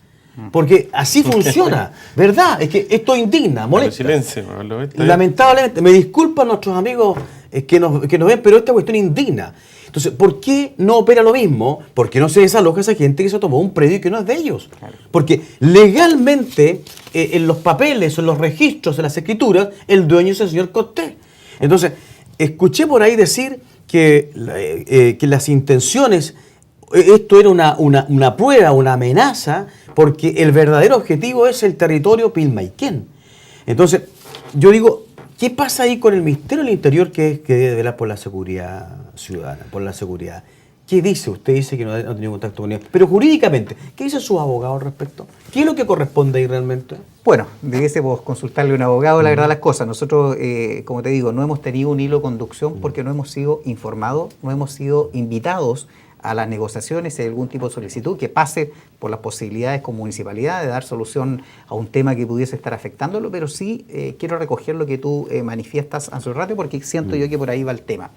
Porque así funciona, ¿verdad? Es que esto indigna, molesta. Silencio, lamentablemente, me disculpan nuestros amigos que nos ven, pero esta cuestión indigna. Entonces, ¿por qué no opera lo mismo? ¿Por qué no se desaloja esa gente que se tomó un predio que no es de ellos? Claro. Porque legalmente, en los papeles, en los registros, en las escrituras, el dueño es el señor Cortés. Entonces, escuché por ahí decir que las intenciones esto era una prueba, una amenaza, porque el verdadero objetivo es el territorio Pilmaiquén. Entonces, yo digo, ¿qué pasa ahí con el Ministerio del Interior que debe velar por la seguridad ciudadana, por la seguridad? ¿Qué dice? Usted dice que no ha tenido contacto con ellos. Pero jurídicamente, ¿qué dice su abogado al respecto? ¿Qué es lo que corresponde ahí realmente? Bueno, debiésemos consultarle a un abogado, la verdad, las cosas. Nosotros, como te digo, no hemos tenido un hilo de conducción porque no hemos sido informados, no hemos sido invitados a las negociaciones, si hay algún tipo de solicitud que pase por las posibilidades con municipalidad de dar solución a un tema que pudiese estar afectándolo, pero sí quiero recoger lo que tú manifiestas hace un rato porque siento yo que por ahí va el tema.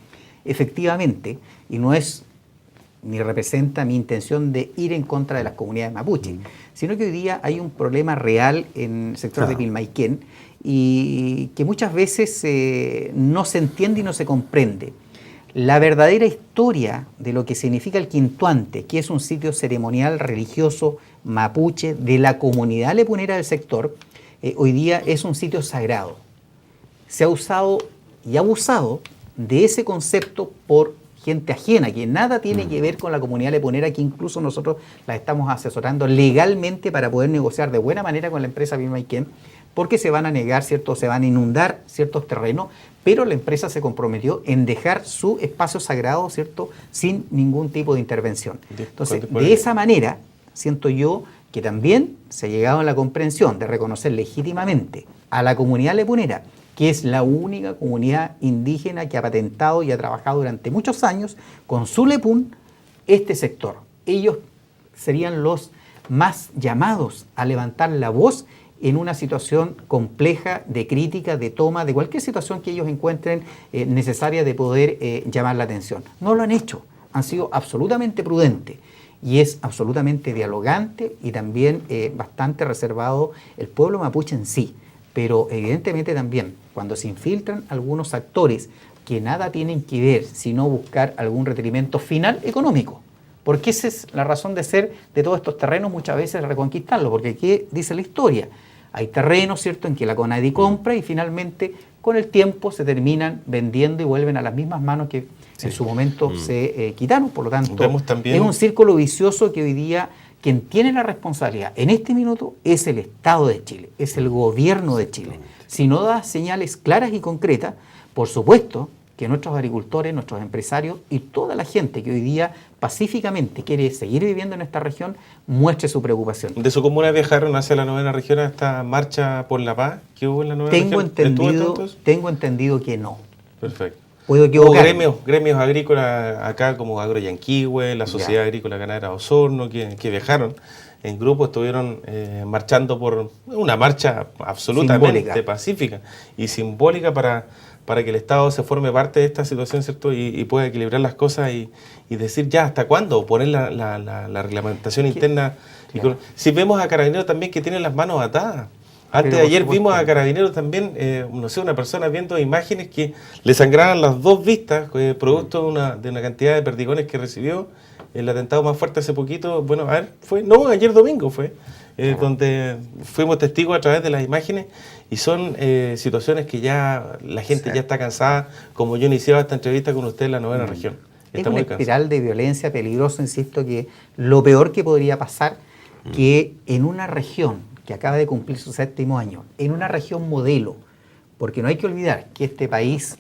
Efectivamente, y no es ni representa mi intención de ir en contra de las comunidades mapuche, sino que hoy día hay un problema real en el sector de Pilmaiquén y que muchas veces no se entiende y no se comprende. La verdadera historia de lo que significa el Quintuante, que es un sitio ceremonial religioso mapuche de la comunidad lepunera del sector, hoy día es un sitio sagrado. Se ha usado y abusado de ese concepto por gente ajena, que nada tiene que ver con la comunidad lepunera, que incluso nosotros la estamos asesorando legalmente para poder negociar de buena manera con la empresa Pilmaiquén, porque se van a negar, ¿cierto? Se van a inundar ciertos terrenos, pero la empresa se comprometió en dejar su espacio sagrado, ¿cierto? Sin ningún tipo de intervención. Entonces, de esa manera, siento yo que también se ha llegado a la comprensión de reconocer legítimamente a la comunidad lepunera, que es la única comunidad indígena que ha patentado y ha trabajado durante muchos años con su lepún este sector. Ellos serían los más llamados a levantar la voz en una situación compleja de crítica, de toma, de cualquier situación que ellos encuentren necesaria de poder llamar la atención. No lo han hecho, han sido absolutamente prudentes y es absolutamente dialogante y también bastante reservado el pueblo mapuche en sí. Pero evidentemente también cuando se infiltran algunos actores que nada tienen que ver sino buscar algún requerimiento final económico. Porque esa es la razón de ser de todos estos terrenos, muchas veces reconquistarlos, porque ¿qué dice la historia? Hay terrenos, ¿cierto?, en que la CONADI compra y finalmente con el tiempo se terminan vendiendo y vuelven a las mismas manos que en su momento se quitaron. Por lo tanto, es un círculo vicioso que hoy día quien tiene la responsabilidad en este minuto es el Estado de Chile, es el gobierno de Chile. Si no da señales claras y concretas, por supuesto que nuestros agricultores, nuestros empresarios y toda la gente que hoy día pacíficamente quiere seguir viviendo en esta región, muestre su preocupación. ¿De su comuna viajaron hacia la 9ª región a esta marcha por la paz que hubo en la 9ª región? Tengo entendido que no. Perfecto. Puedo equivocar. Gremios agrícolas acá como Agroyanquihue, la Sociedad Agrícola Ganadera Osorno, que viajaron en grupo, estuvieron marchando por una marcha absolutamente pacífica y simbólica para que el Estado se forme parte de esta situación, ¿cierto? Y pueda equilibrar las cosas y decir ya hasta cuándo, poner la reglamentación interna. Claro. Si vemos a Carabineros también que tienen las manos atadas. Antes de ayer vimos a Carabineros también, no sé, una persona viendo imágenes que le sangraban las dos vistas, producto de una cantidad de perdigones que recibió. El atentado más fuerte hace poquito, bueno, ayer domingo fue, donde fuimos testigos a través de las imágenes y son situaciones que ya la gente ya está cansada, como yo iniciaba esta entrevista con usted en la 9ª región. Es una espiral de violencia peligrosa, insisto, que lo peor que podría pasar, que en una región que acaba de cumplir su 7º año, en una región modelo, porque no hay que olvidar que este país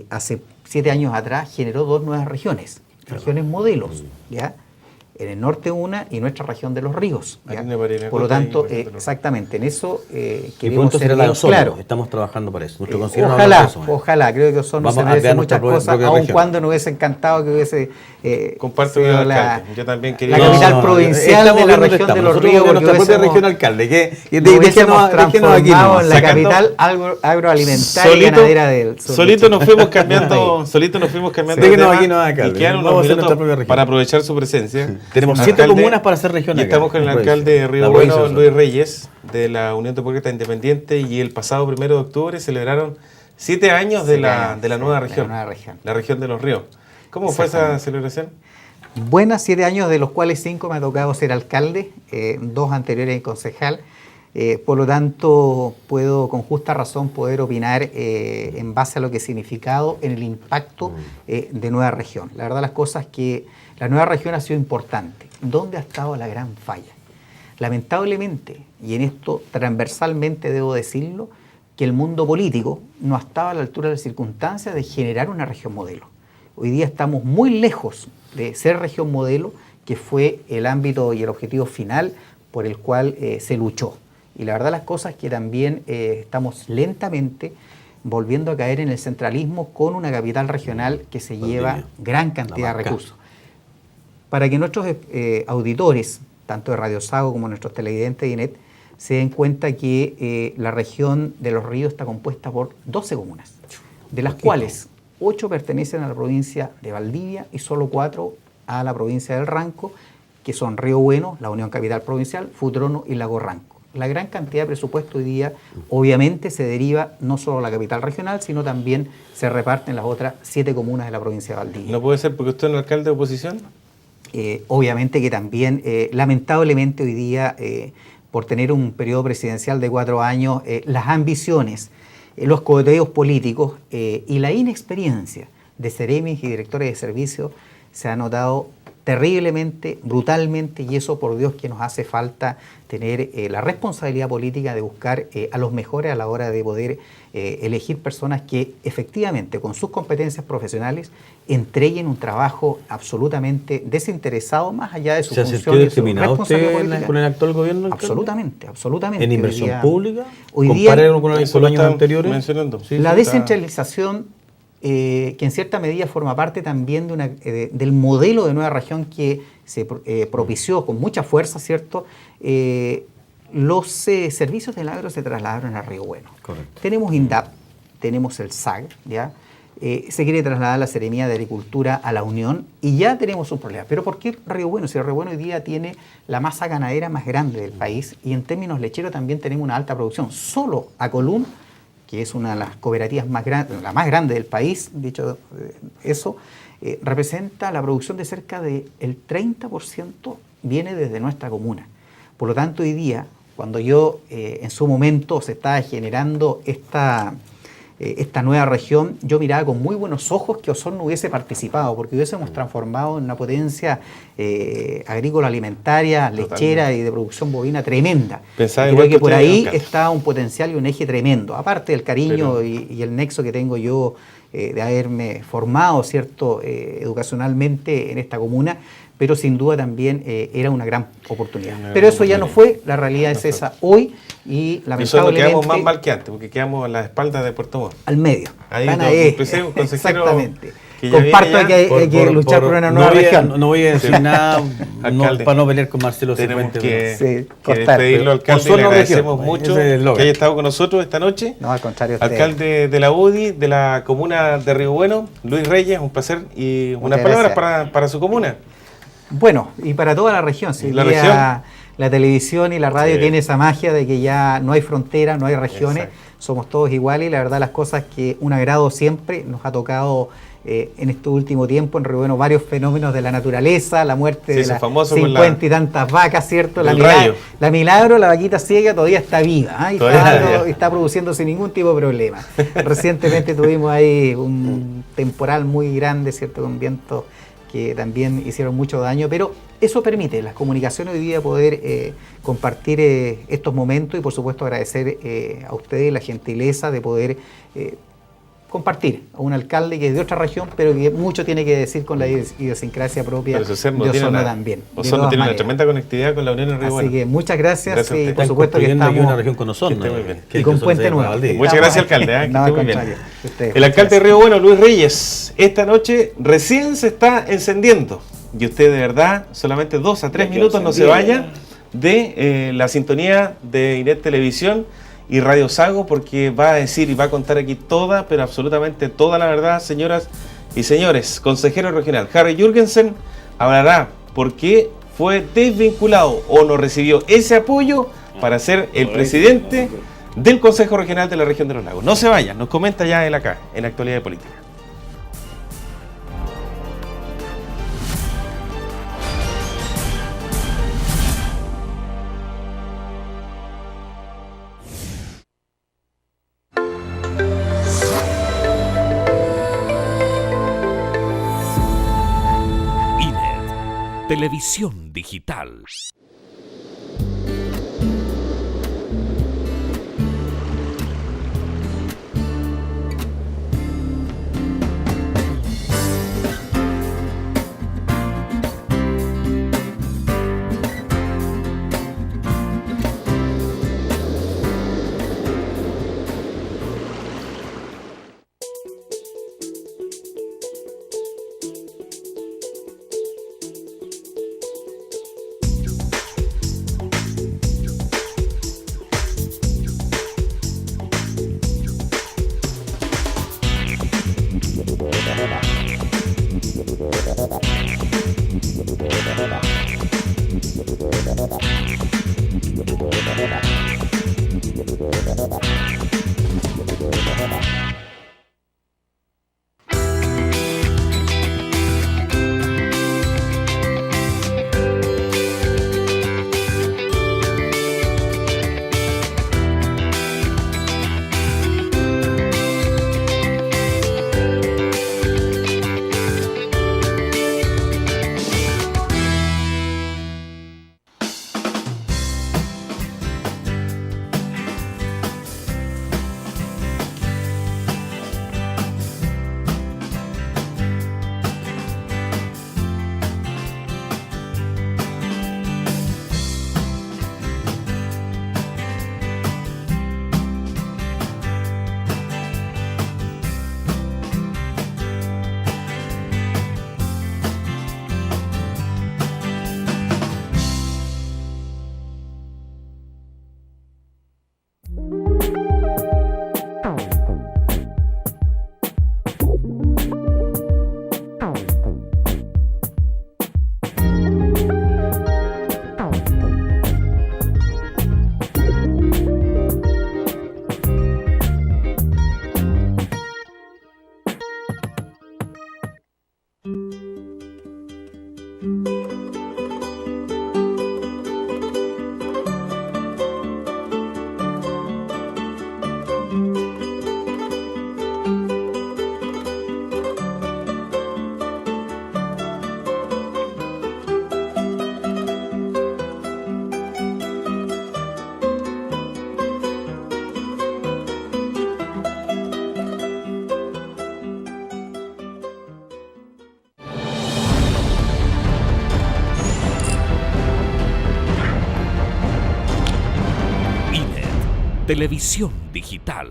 hace 7 años atrás generó 2 nuevas regiones modelos, ¿ya? En el norte una y nuestra región de los ríos. Por lo tanto, exactamente, en eso queremos ser bien claros. Estamos trabajando para eso. Ojalá, creo que Osorno se merece muchas cosas, aun cuando nos hubiese encantado que hubiese comparto sido yo también quería la capital provincial de la región de los ríos, porque nuestra propia región alcalde, que déjenos transformado en la capital agroalimentaria y ganadera del sur. Solito nos fuimos cambiando de tema y quedaron unos minutos para aprovechar su presencia. Tenemos 7 comunas para hacer región. Y estamos con el alcalde de Río Bueno, Luis Reyes, de la Unión Demócrata Independiente, y el pasado 1 de octubre celebraron 7 años de la nueva región, la región de los ríos. ¿Cómo fue esa celebración? Buenas, 7 años, de los cuales 5 me ha tocado ser alcalde, 2 anteriores en concejal. Por lo tanto, puedo con justa razón poder opinar en base a lo que ha significado en el impacto de Nueva Región. La verdad las cosas es que la Nueva Región ha sido importante. ¿Dónde ha estado la gran falla? Lamentablemente, y en esto transversalmente debo decirlo, que el mundo político no estaba a la altura de las circunstancias de generar una región modelo. Hoy día estamos muy lejos de ser región modelo, que fue el ámbito y el objetivo final por el cual se luchó. Y la verdad las cosas es que también estamos lentamente volviendo a caer en el centralismo con una capital regional que se lleva gran cantidad de recursos. Para que nuestros auditores, tanto de Radio Sago como nuestros televidentes de INET, se den cuenta que la región de Los Ríos está compuesta por 12 comunas, de las cuales 8 pertenecen a la provincia de Valdivia y solo 4 a la provincia del Ranco, que son Río Bueno, la Unión Capital Provincial, Futrono y Lago Ranco. La gran cantidad de presupuesto hoy día obviamente se deriva no solo a la capital regional, sino también se reparte en las otras 7 comunas de la provincia de Valdivia. ¿No puede ser porque usted es un alcalde de oposición? Obviamente que también, lamentablemente hoy día, por tener un periodo presidencial de 4 años, las ambiciones, los coheteos políticos y la inexperiencia de seremis y directores de servicios se ha notado terriblemente, brutalmente, y eso por Dios que nos hace falta tener la responsabilidad política de buscar a los mejores a la hora de poder elegir personas que efectivamente con sus competencias profesionales entreguen un trabajo absolutamente desinteresado más allá de su función. ¿Se ha sentido discriminado usted con el actual gobierno? Absolutamente, absolutamente. ¿En inversión pública? Hoy día, con los años anteriores. Mencionando. Sí, la descentralización, que en cierta medida forma parte también del modelo de nueva región que se propició con mucha fuerza, ¿cierto? Los servicios del agro se trasladaron a Río Bueno. Correcto. Tenemos INDAP, tenemos el SAG, ¿ya? Se quiere trasladar la Seremía de Agricultura a la Unión y ya tenemos un problema. ¿Pero por qué Río Bueno? Si Río Bueno hoy día tiene la masa ganadera más grande del país y en términos lecheros también tenemos una alta producción. Solo Acolún, que es una de las cooperativas más grandes, la más grande del país, dicho eso, representa la producción de cerca del 30% viene desde nuestra comuna. Por lo tanto, hoy día, cuando yo en su momento se estaba generando esta nueva región, yo miraba con muy buenos ojos que Osorno hubiese participado, porque hubiésemos transformado en una potencia agrícola, alimentaria, lechera y de producción bovina tremenda. Creo que por ahí está un potencial y un eje tremendo, aparte del cariño y el nexo que tengo yo de haberme formado, ¿cierto?, educacionalmente en esta comuna, pero sin duda también era una gran oportunidad. Pero eso ya no fue, la realidad es esa hoy y lamentablemente... Nosotros quedamos más mal que antes, porque quedamos a las espaldas de Puerto Montt. Al medio. Ahí exactamente. Comparto que hay que luchar por una nueva región. No voy a decir nada para no pelear con Marcelo. Tenemos que cortar, despedirlo, alcalde, y le agradecemos mucho que haya estado con nosotros esta noche. No, al contrario. Alcalde de la UDI, de la comuna de Río Bueno, Luis Reyes, un placer y unas palabras para su comuna. Bueno, y para toda la región. Si la televisión y la radio tiene esa magia de que ya no hay fronteras, no hay regiones, somos todos iguales y la verdad las cosas que un agrado siempre nos ha tocado en este último tiempo en Río Bueno varios fenómenos de la naturaleza, la muerte de las 50 y tantas vacas, ¿cierto? La milagro, la vaquita ciega todavía está viva y está produciendo sin ningún tipo de problema. Recientemente tuvimos ahí un temporal muy grande, ¿cierto? Con vientos que también hicieron mucho daño, pero eso permite las comunicaciones hoy día poder compartir estos momentos y por supuesto agradecer a ustedes la gentileza de poder compartir a un alcalde que es de otra región, pero que mucho tiene que decir con la idiosincrasia propia de Osorno también. Osorno tiene una tremenda conectividad con la Unión de Río Bueno. Así que muchas gracias y por supuesto que estamos una región con Osorno. Y con Puente Nuevo. Muchas gracias, alcalde. No, al contrario. El alcalde de Río Bueno, Luis Reyes, esta noche recién se está encendiendo y usted de verdad solamente 2 a 3 minutos no se vaya de la sintonía de INET Televisión y Radio Sago, porque va a decir y va a contar aquí toda, pero absolutamente toda la verdad, señoras y señores. Consejero regional Harry Jürgensen hablará por qué fue desvinculado o no recibió ese apoyo para ser el presidente del Consejo Regional de la Región de los Lagos. No se vayan, nos comenta ya él acá, en Actualidad de Política. Televisión digital. Televisión digital.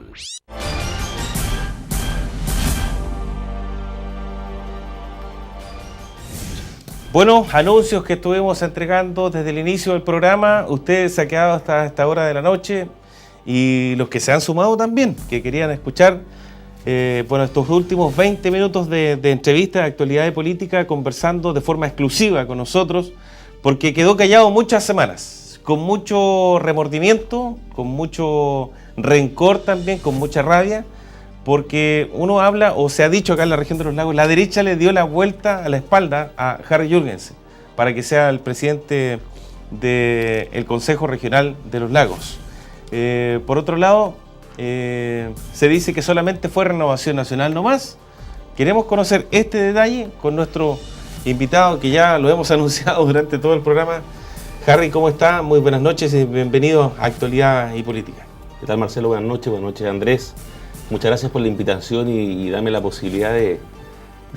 Bueno, anuncios que estuvimos entregando desde el inicio del programa. Ustedes se han quedado hasta esta hora de la noche y los que se han sumado también, que querían escuchar estos últimos 20 minutos de entrevista de actualidad y política, conversando de forma exclusiva con nosotros, porque quedó callado muchas semanas, con mucho remordimiento, con mucho rencor también, con mucha rabia, porque uno habla, o se ha dicho acá en la región de los lagos, la derecha le dio la vuelta a la espalda a Harry Jürgensen para que sea el presidente del Consejo Regional de los Lagos. Por otro lado, se dice que solamente fue Renovación Nacional nomás. Queremos conocer este detalle con nuestro invitado, que ya lo hemos anunciado durante todo el programa. Harry, ¿cómo está? Muy buenas noches y bienvenido a Actualidad y Política. ¿Qué tal, Marcelo? Buenas noches, Andrés. Muchas gracias por la invitación y darme la posibilidad de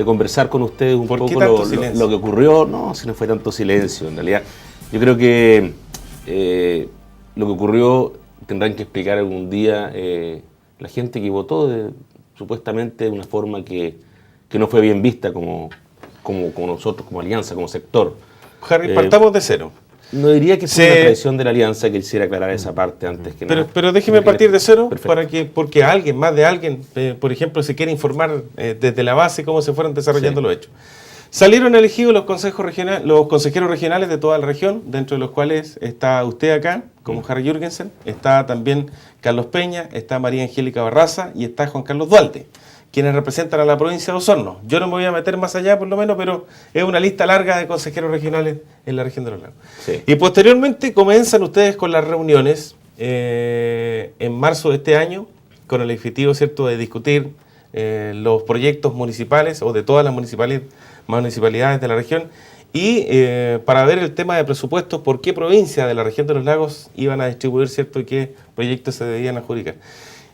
conversar con ustedes un poco lo que ocurrió. No, si no fue tanto silencio, en realidad. Yo creo que lo que ocurrió tendrán que explicar algún día la gente que votó supuestamente de una forma que no fue bien vista como nosotros, como alianza, como sector. Harry, partamos de cero. No diría que fue una traición de la alianza, que quisiera aclarar esa parte antes que nada. Pero déjeme partir de cero, Perfecto. porque más de alguien, por ejemplo, se quiere informar desde la base cómo se fueron desarrollando los hechos. Salieron elegidos los consejeros regionales de toda la región, dentro de los cuales está usted acá, como Harry Jürgensen, está también Carlos Peña, está María Angélica Barraza y está Juan Carlos Duarte, quienes representan a la provincia de Osorno. Yo no me voy a meter más allá, por lo menos, pero es una lista larga de consejeros regionales en la región de los lagos. Sí. Y posteriormente comienzan ustedes con las reuniones en marzo de este año, con el objetivo, ¿cierto?, de discutir los proyectos municipales o de todas las municipalidades de la región, y para ver el tema de presupuestos, por qué provincia de la región de los lagos iban a distribuir, ¿cierto?, y qué proyectos se debían adjudicar.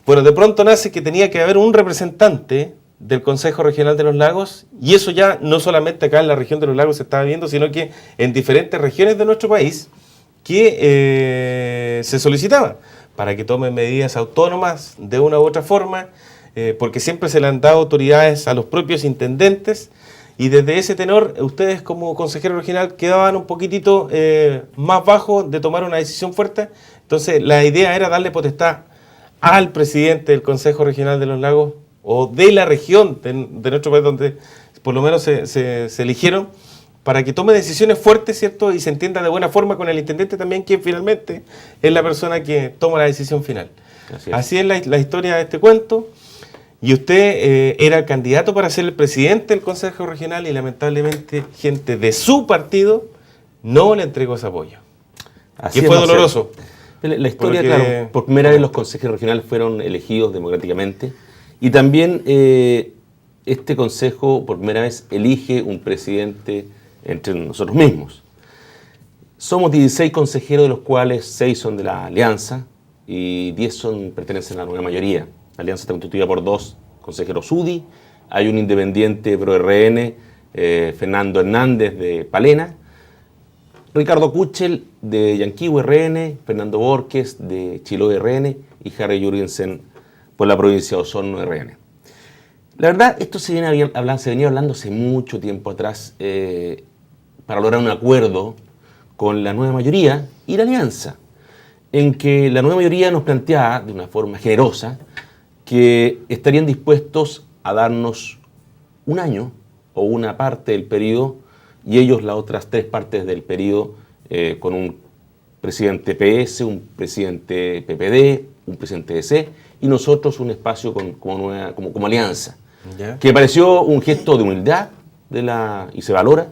Bueno, de pronto nace que tenía que haber un representante del Consejo Regional de los Lagos, y eso ya no solamente acá en la región de los lagos se estaba viendo, sino que en diferentes regiones de nuestro país que se solicitaba para que tomen medidas autónomas de una u otra forma, porque siempre se le han dado autoridades a los propios intendentes, y desde ese tenor ustedes como consejero regional quedaban un poquitito más bajos de tomar una decisión fuerte. Entonces la idea era darle potestad al presidente del Consejo Regional de los Lagos o de la región de nuestro país donde por lo menos se eligieron, para que tome decisiones fuertes, ¿cierto? Y se entienda de buena forma con el intendente también, quien finalmente es la persona que toma la decisión final. Así es la historia de este cuento. Y usted era el candidato para ser el presidente del Consejo Regional y lamentablemente gente de su partido no le entregó ese apoyo. Así que fue doloroso. La historia, claro, por primera vez los consejeros regionales fueron elegidos democráticamente y también este consejo por primera vez elige un presidente entre nosotros mismos. Somos 16 consejeros, de los cuales 6 son de la Alianza y 10 pertenecen a la nueva mayoría. La Alianza está constituida por 2 consejeros UDI, hay un independiente pro-RN, Fernando Hernández de Palena, Ricardo Kuchel de Yanquihue RN, Fernando Borges de Chiloé RN y Harry Jürgensen por la provincia de Osorno RN. La verdad, esto se venía hablando hace mucho tiempo atrás para lograr un acuerdo con la nueva mayoría y la alianza, en que la nueva mayoría nos planteaba de una forma generosa que estarían dispuestos a darnos un año o una parte del periodo y ellos las otras 3 partes del periodo con un presidente PS, un presidente PPD, un presidente DC y nosotros un espacio como alianza. ¿Ya? Que me pareció un gesto de humildad y se valora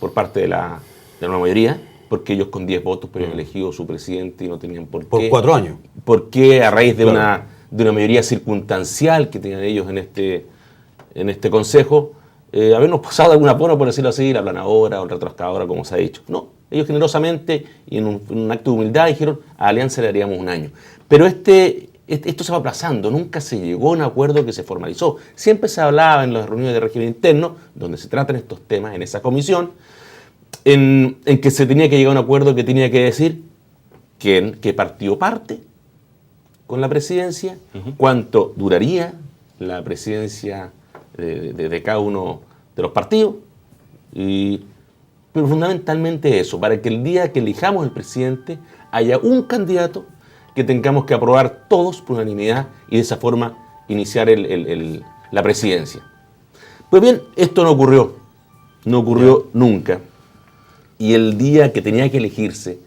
por parte de la nueva mayoría, porque ellos con 10 votos habían elegido su presidente y no tenían por qué. Por 4 años. Porque a raíz de una mayoría circunstancial que tenían ellos en este consejo, habernos pasado alguna prueba, por decirlo así, la planadora o la retrascadora, como se ha dicho. No, ellos generosamente y en un acto de humildad dijeron, a Alianza le daríamos un año. Pero esto se va aplazando, nunca se llegó a un acuerdo que se formalizó. Siempre se hablaba en las reuniones de régimen interno, donde se tratan estos temas, en esa comisión, en que se tenía que llegar a un acuerdo que tenía que decir qué partido parte con la presidencia, cuánto duraría la presidencia de cada uno de los partidos, pero fundamentalmente eso, para que el día que elijamos el presidente haya un candidato que tengamos que aprobar todos por unanimidad y de esa forma iniciar la presidencia. Pues bien, esto no ocurrió nunca. Y el día que tenía que elegirse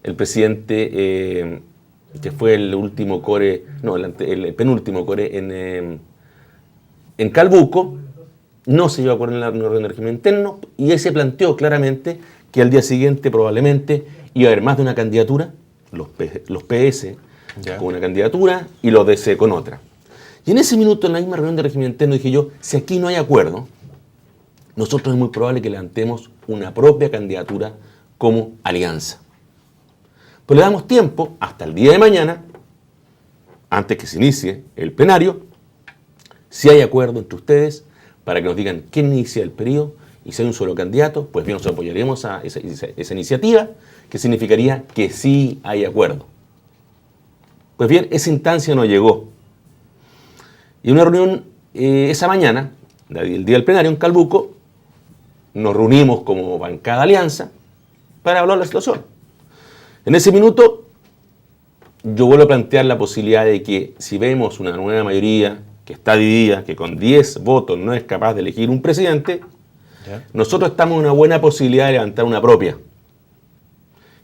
el presidente, que fue el último core, no, el penúltimo core en Calbuco, no se llegó a acuerdo en la reunión de régimen interno y se planteó claramente que al día siguiente probablemente iba a haber más de una candidatura, los PS con una candidatura y los DC con otra. Y en ese minuto, en la misma reunión de régimen interno, dije yo, si aquí no hay acuerdo, nosotros es muy probable que levantemos una propia candidatura como alianza. Pues le damos tiempo hasta el día de mañana, antes que se inicie el plenario, si hay acuerdo entre ustedes, para que nos digan quién inicia el periodo y si hay un solo candidato, pues bien, nosotros apoyaríamos a esa iniciativa, que significaría que sí hay acuerdo. Pues bien, esa instancia no llegó. Y en una reunión esa mañana, el día del plenario en Calbuco, nos reunimos como bancada alianza para hablar de la situación. En ese minuto, yo vuelvo a plantear la posibilidad de que si vemos una nueva mayoría que está dividida, que con 10 votos no es capaz de elegir un presidente, nosotros estamos en una buena posibilidad de levantar una propia.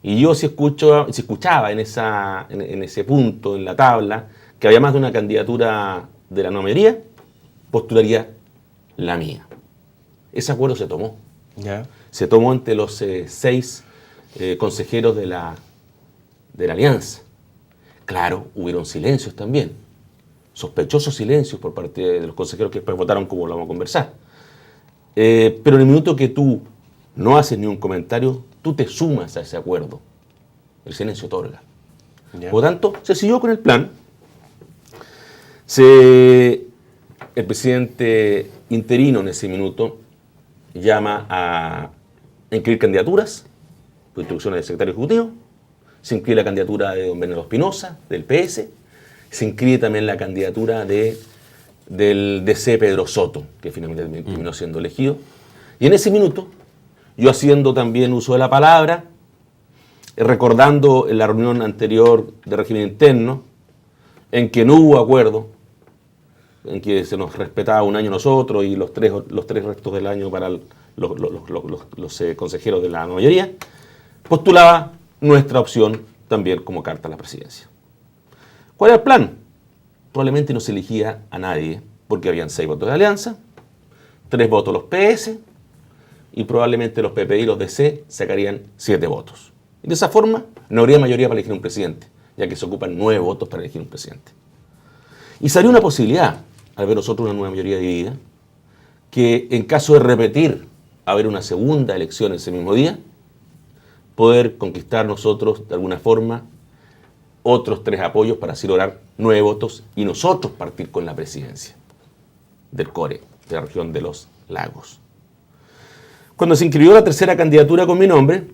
Y yo si escuchaba en ese punto, en la tabla, que había más de una candidatura de la nueva mayoría, postularía la mía. Ese acuerdo se tomó. Se tomó entre los 6 consejeros de la alianza. Claro, hubieron silencios también. Sospechosos silencios por parte de los consejeros que después votaron como lo vamos a conversar. Pero en el minuto que tú no haces ni un comentario, tú te sumas a ese acuerdo. El silencio otorga. Ya. Por lo tanto, se siguió con el plan. El presidente interino en ese minuto llama a inscribir candidaturas, por instrucciones del secretario ejecutivo. Se inscribe la candidatura de don Bernardo Espinosa, del PS. Se inscribe también la candidatura del DC Pedro Soto, que finalmente terminó siendo elegido. Y en ese minuto, yo haciendo también uso de la palabra, recordando en la reunión anterior de régimen interno, en que no hubo acuerdo, en que se nos respetaba un año nosotros y los tres restos del año para los consejeros de la mayoría, postulaba nuestra opción también como carta a la presidencia. ¿Cuál era el plan? Probablemente no se elegía a nadie, porque habían 6 votos de alianza, 3 votos los PS, y probablemente los PP y los DC sacarían 7 votos. Y de esa forma no habría mayoría para elegir un presidente, ya que se ocupan 9 votos para elegir un presidente. Y salió una posibilidad, al ver nosotros una nueva mayoría dividida, que en caso de repetir, haber una segunda elección ese mismo día, poder conquistar nosotros de alguna forma otros 3 apoyos para así lograr 9 votos y nosotros partir con la presidencia del CORE, de la región de los lagos. Cuando se inscribió la tercera candidatura con mi nombre,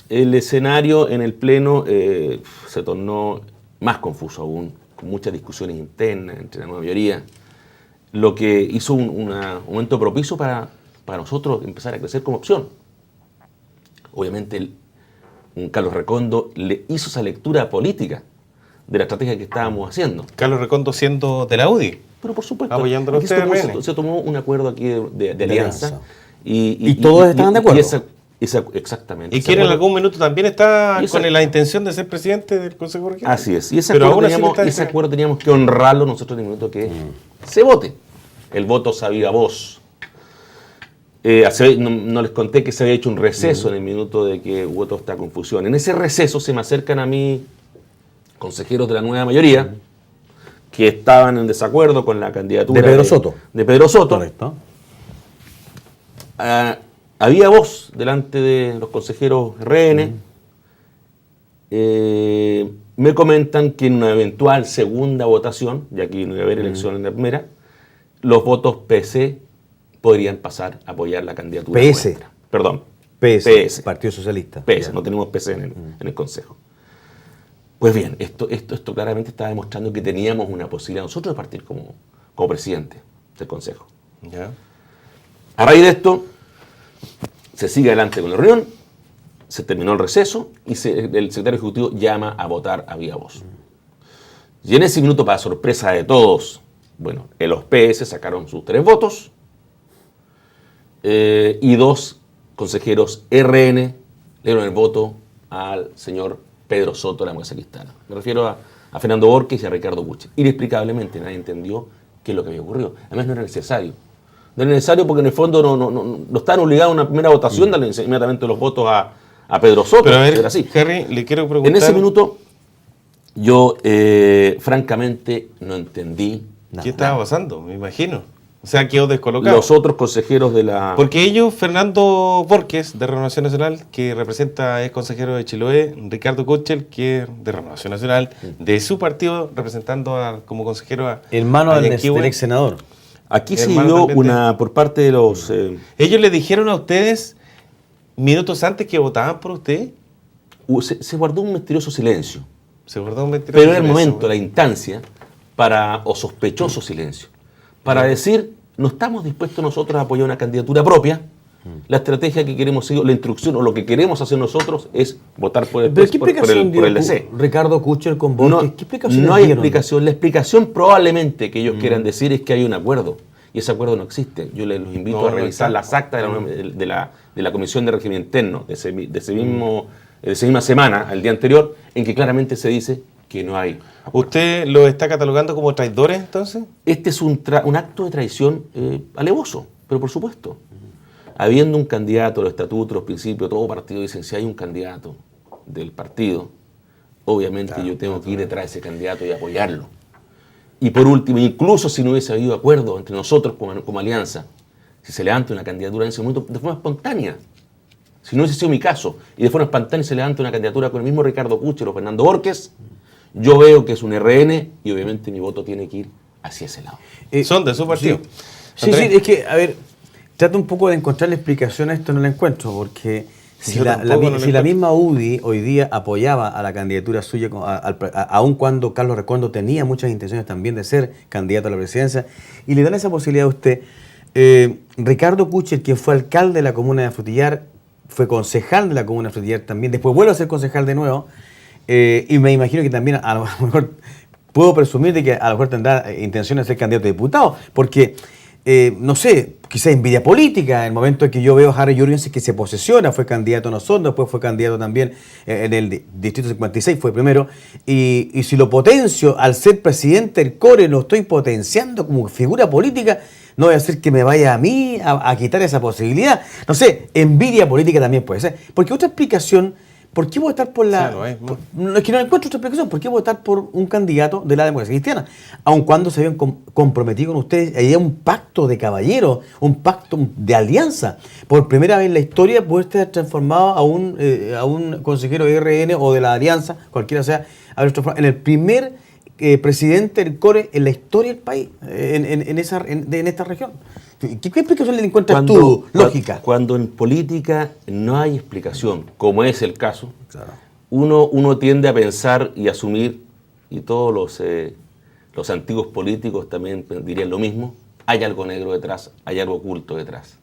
el escenario en el Pleno se tornó más confuso aún, con muchas discusiones internas entre la nueva mayoría, lo que hizo un momento propicio para nosotros empezar a crecer como opción. Obviamente, un Carlos Recondo le hizo esa lectura política de la estrategia que estábamos haciendo. Carlos Recondo siendo de la UDI. Pero por supuesto, Apoyándolo aquí se tomó un acuerdo aquí de alianza. Y todos estaban de acuerdo. Exactamente. Y que en algún minuto también está con la intención de ser presidente del Consejo Regional. Así es. Y ese acuerdo teníamos que honrarlo nosotros en el minuto que se vote. El voto se viva voz. No les conté que se había hecho un receso en el minuto de que hubo toda esta confusión. En ese receso se me acercan a mí consejeros de la nueva mayoría que estaban en desacuerdo con la candidatura de Pedro Soto. De Pedro Soto. Correcto. Había voz delante de los consejeros RN. Me comentan que en una eventual segunda votación, ya que no iba a haber elección en la primera, los votos PC podrían pasar a apoyar la candidatura PS. nuestra. Perdón. PS. Partido Socialista. PS, no tenemos PC en el Consejo. Pues bien, esto claramente está demostrando que teníamos una posibilidad nosotros de partir como presidente del Consejo. Ya. A raíz de esto, se sigue adelante con la reunión, se terminó el receso y el secretario ejecutivo llama a votar a viva voz. Y en ese minuto, para sorpresa de todos, bueno, los PS sacaron sus 3 votos y 2 consejeros RN le dieron el voto al señor Pedro Soto de la Democracia Cristiana. Me refiero a Fernando Borges y a Ricardo Kuchel. Inexplicablemente nadie entendió qué es lo que había ocurrido. Además no era necesario. No era necesario porque en el fondo no estaban obligados a una primera votación, darle inmediatamente los votos a Pedro Soto. Pero a ver, era así. Harry, le quiero preguntar... En ese minuto yo francamente no entendí nada. ¿Qué estaba pasando? Me imagino. O sea, quedó descolocado. Los otros consejeros de la... Porque ellos, Fernando Borges, de Renovación Nacional, que es consejero de Chiloé, Ricardo Kuchel, que es de Renovación Nacional, de su partido, representando como consejero hermano del ex senador. Aquí se dio por parte de los... ¿Ellos le dijeron a ustedes, minutos antes, que votaban por usted? Se guardó un misterioso silencio. Se guardó un misterioso silencio. Pero era el silencio, momento, la instancia, o sospechoso silencio, para decir, no estamos dispuestos nosotros a apoyar una candidatura propia. La estrategia que queremos seguir, la instrucción o lo que queremos hacer nosotros es votar por el DC. Ricardo Kuchel con Borges, ¿qué explicación no hay explicación. La explicación probablemente que ellos quieran decir es que hay un acuerdo. Y ese acuerdo no existe. Yo los invito a revisar las actas de la Comisión de Régimen Interno de esa misma semana, al día anterior, en que claramente se dice que no hay. ¿Usted lo está catalogando como traidores entonces? Este es un acto de traición alevoso, pero por supuesto. Habiendo un candidato, los estatutos, los principios, todo partido dicen, si hay un candidato del partido, obviamente yo tengo que ir detrás de ese candidato y apoyarlo. Y por último, incluso si no hubiese habido acuerdo entre nosotros como alianza, si se levanta una candidatura en ese momento de forma espontánea, Si no hubiese sido mi caso, y de forma espontánea se levanta una candidatura con el mismo Ricardo Kuchel o Fernando Borges, yo veo que es un RN y obviamente mi voto tiene que ir hacia ese lado. Son de su partido. Sí, es que, a ver, trato un poco de encontrar la explicación a esto, no la encuentro, porque si la misma UDI hoy día apoyaba a la candidatura suya, aun cuando Carlos Recondo tenía muchas intenciones también de ser candidato a la presidencia, y le dan esa posibilidad a usted, Ricardo Kuchel, quien fue alcalde de la comuna de Frutillar, fue concejal de la comuna de Frutillar también, después vuelve a ser concejal de nuevo, y me imagino que también a lo mejor puedo presumir de que a lo mejor tendrá intención de ser candidato a diputado, porque no sé, quizá envidia política, en el momento en que yo veo a Harry Jurgensen que se posesiona, fue candidato en Osorno, después fue candidato también en el Distrito 56, fue primero, y si lo potencio al ser presidente del CORE, lo estoy potenciando como figura política, no voy a hacer que me vaya a mí a quitar esa posibilidad. No sé, envidia política también puede ser, porque otra explicación... ¿Por qué votar por la...? Es que no encuentro otra explicación. ¿Por qué votar por un candidato de la democracia cristiana? Aun cuando se habían comprometido con ustedes, había un pacto de caballeros, un pacto de alianza. Por primera vez en la historia puede estar transformado a un consejero de RN o de la alianza, cualquiera sea, en el primer presidente del CORE en la historia del país, en esta región. ¿Qué explicación le encuentras tú lógica? Cuando en política no hay explicación, como es el caso, claro, uno tiende a pensar y asumir, y todos los antiguos políticos también dirían lo mismo, hay algo negro detrás, hay algo oculto detrás.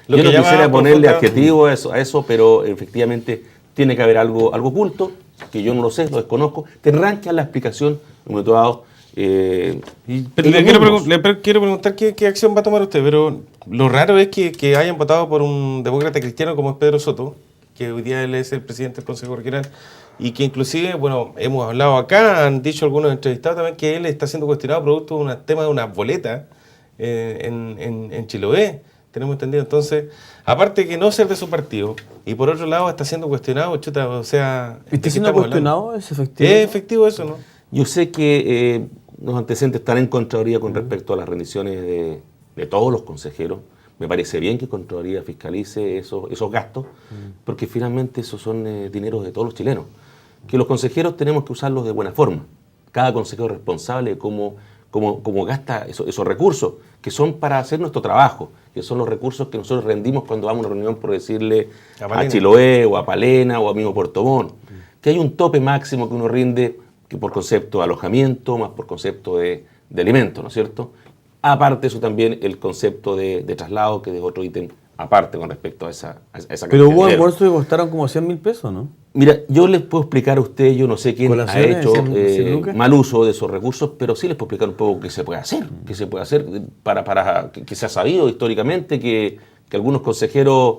Yo no quisiera ponerle adjetivo a eso, pero efectivamente tiene que haber algo oculto, que yo no lo sé, lo desconozco. Tendrán que dar la explicación en un momento dado. Pero le quiero preguntar qué acción va a tomar usted, pero lo raro es que hayan votado por un demócrata cristiano como es Pedro Soto, que hoy día él es el presidente del Consejo Regional, y que inclusive, bueno, hemos hablado acá, han dicho algunos entrevistados también que él está siendo cuestionado producto de un tema de unas boletas en Chiloé, tenemos entendido. Entonces, aparte que no ser de su partido, y por otro lado está siendo cuestionado, chuta, o sea... ¿Está siendo cuestionado? ¿Es efectivo? ¿Es efectivo eso, no? Yo sé que los antecedentes están en Contraloría con respecto a las rendiciones de todos los consejeros. Me parece bien que Contraloría fiscalice esos gastos, porque finalmente esos son dineros de todos los chilenos. Que los consejeros tenemos que usarlos de buena forma. Cada consejero es responsable de cómo gasta esos recursos, que son para hacer nuestro trabajo, que son los recursos que nosotros rendimos cuando vamos a una reunión, por decirle, a Chiloé, o a Palena, o a mismo Puerto Montt. Que hay un tope máximo que uno rinde, que por concepto de alojamiento, más por concepto de alimento, ¿no es cierto? Aparte eso también el concepto de traslado, que es otro ítem aparte con respecto a esa cantidad. Pero hubo almuerzos que costaron como 100.000 pesos, ¿no? Mira, yo les puedo explicar a usted, yo no sé quién ha hecho mal uso de esos recursos, pero sí les puedo explicar un poco qué se puede hacer, para que se ha sabido históricamente que algunos consejeros,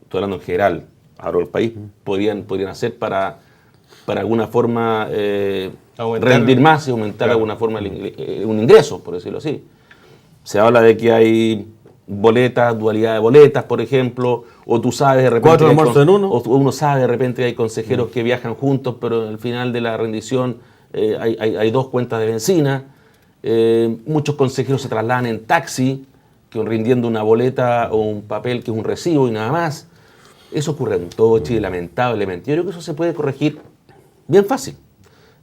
estoy hablando en general, ahora el país, podrían hacer para alguna forma rendir más y aumentar de alguna forma un ingreso, por decirlo así. Se habla de que hay boletas, dualidad de boletas, por ejemplo, o tú sabes de repente... 4 almuerzos en uno. O uno sabe de repente que hay consejeros que viajan juntos, pero al final de la rendición hay 2 cuentas de benzina. Muchos consejeros se trasladan en taxi, que rindiendo una boleta o un papel que es un recibo y nada más. Eso ocurre en todo Chile, lamentablemente. Yo creo que eso se puede corregir bien fácil,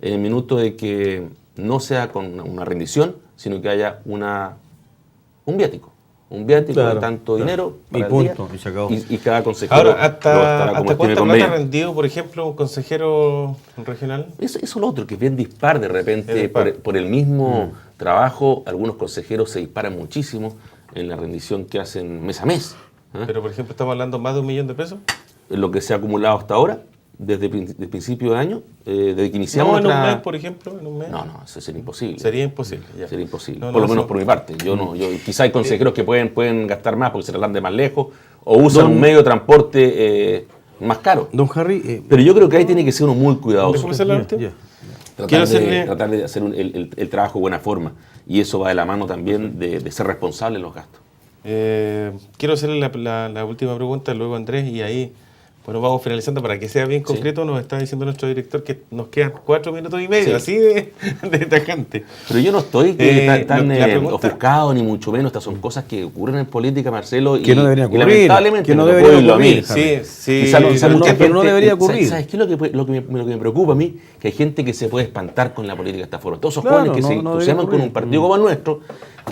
en el minuto de que no sea con una rendición, sino que haya un viático. Un viático de tanto dinero para y punto, y se acabó. Y cada consejero ahora, ¿hasta cuánta plata ha rendido, por ejemplo, un consejero regional? Eso es lo otro, que es bien dispar de repente. Por el mismo trabajo, algunos consejeros se disparan muchísimo en la rendición que hacen mes a mes. Pero, por ejemplo, estamos hablando más de 1 millón de pesos. En lo que se ha acumulado hasta ahora, desde el principio de año, desde que iniciamos... No, en un mes, por ejemplo, en un mes. No, eso sería imposible. Sería imposible, ya. Sería imposible, por lo menos por mi parte. Quizá hay consejeros que pueden gastar más porque se trasladan de más lejos, o usan un medio de transporte más caro. Don Harry... pero yo creo que ahí tiene que ser uno muy cuidadoso. Tratar de hacer el trabajo de buena forma. Y eso va de la mano también de ser responsable en los gastos. Quiero hacerle la última pregunta, luego Andrés, y ahí Bueno, vamos finalizando para que sea bien concreto. Nos está diciendo nuestro director que nos quedan 4 minutos y medio, así de tajante. Pero yo no estoy tan ofuscado, ni mucho menos. Estas son cosas que ocurren en política, Marcelo. Que no deberían ocurrir. Lamentablemente, que no debería ocurrir. Que no debería ocurrir. ¿Sabes qué es lo que me preocupa a mí? Que hay gente que se puede espantar con la política de esta forma. Todos esos jóvenes que se entusiasman con un partido como el nuestro,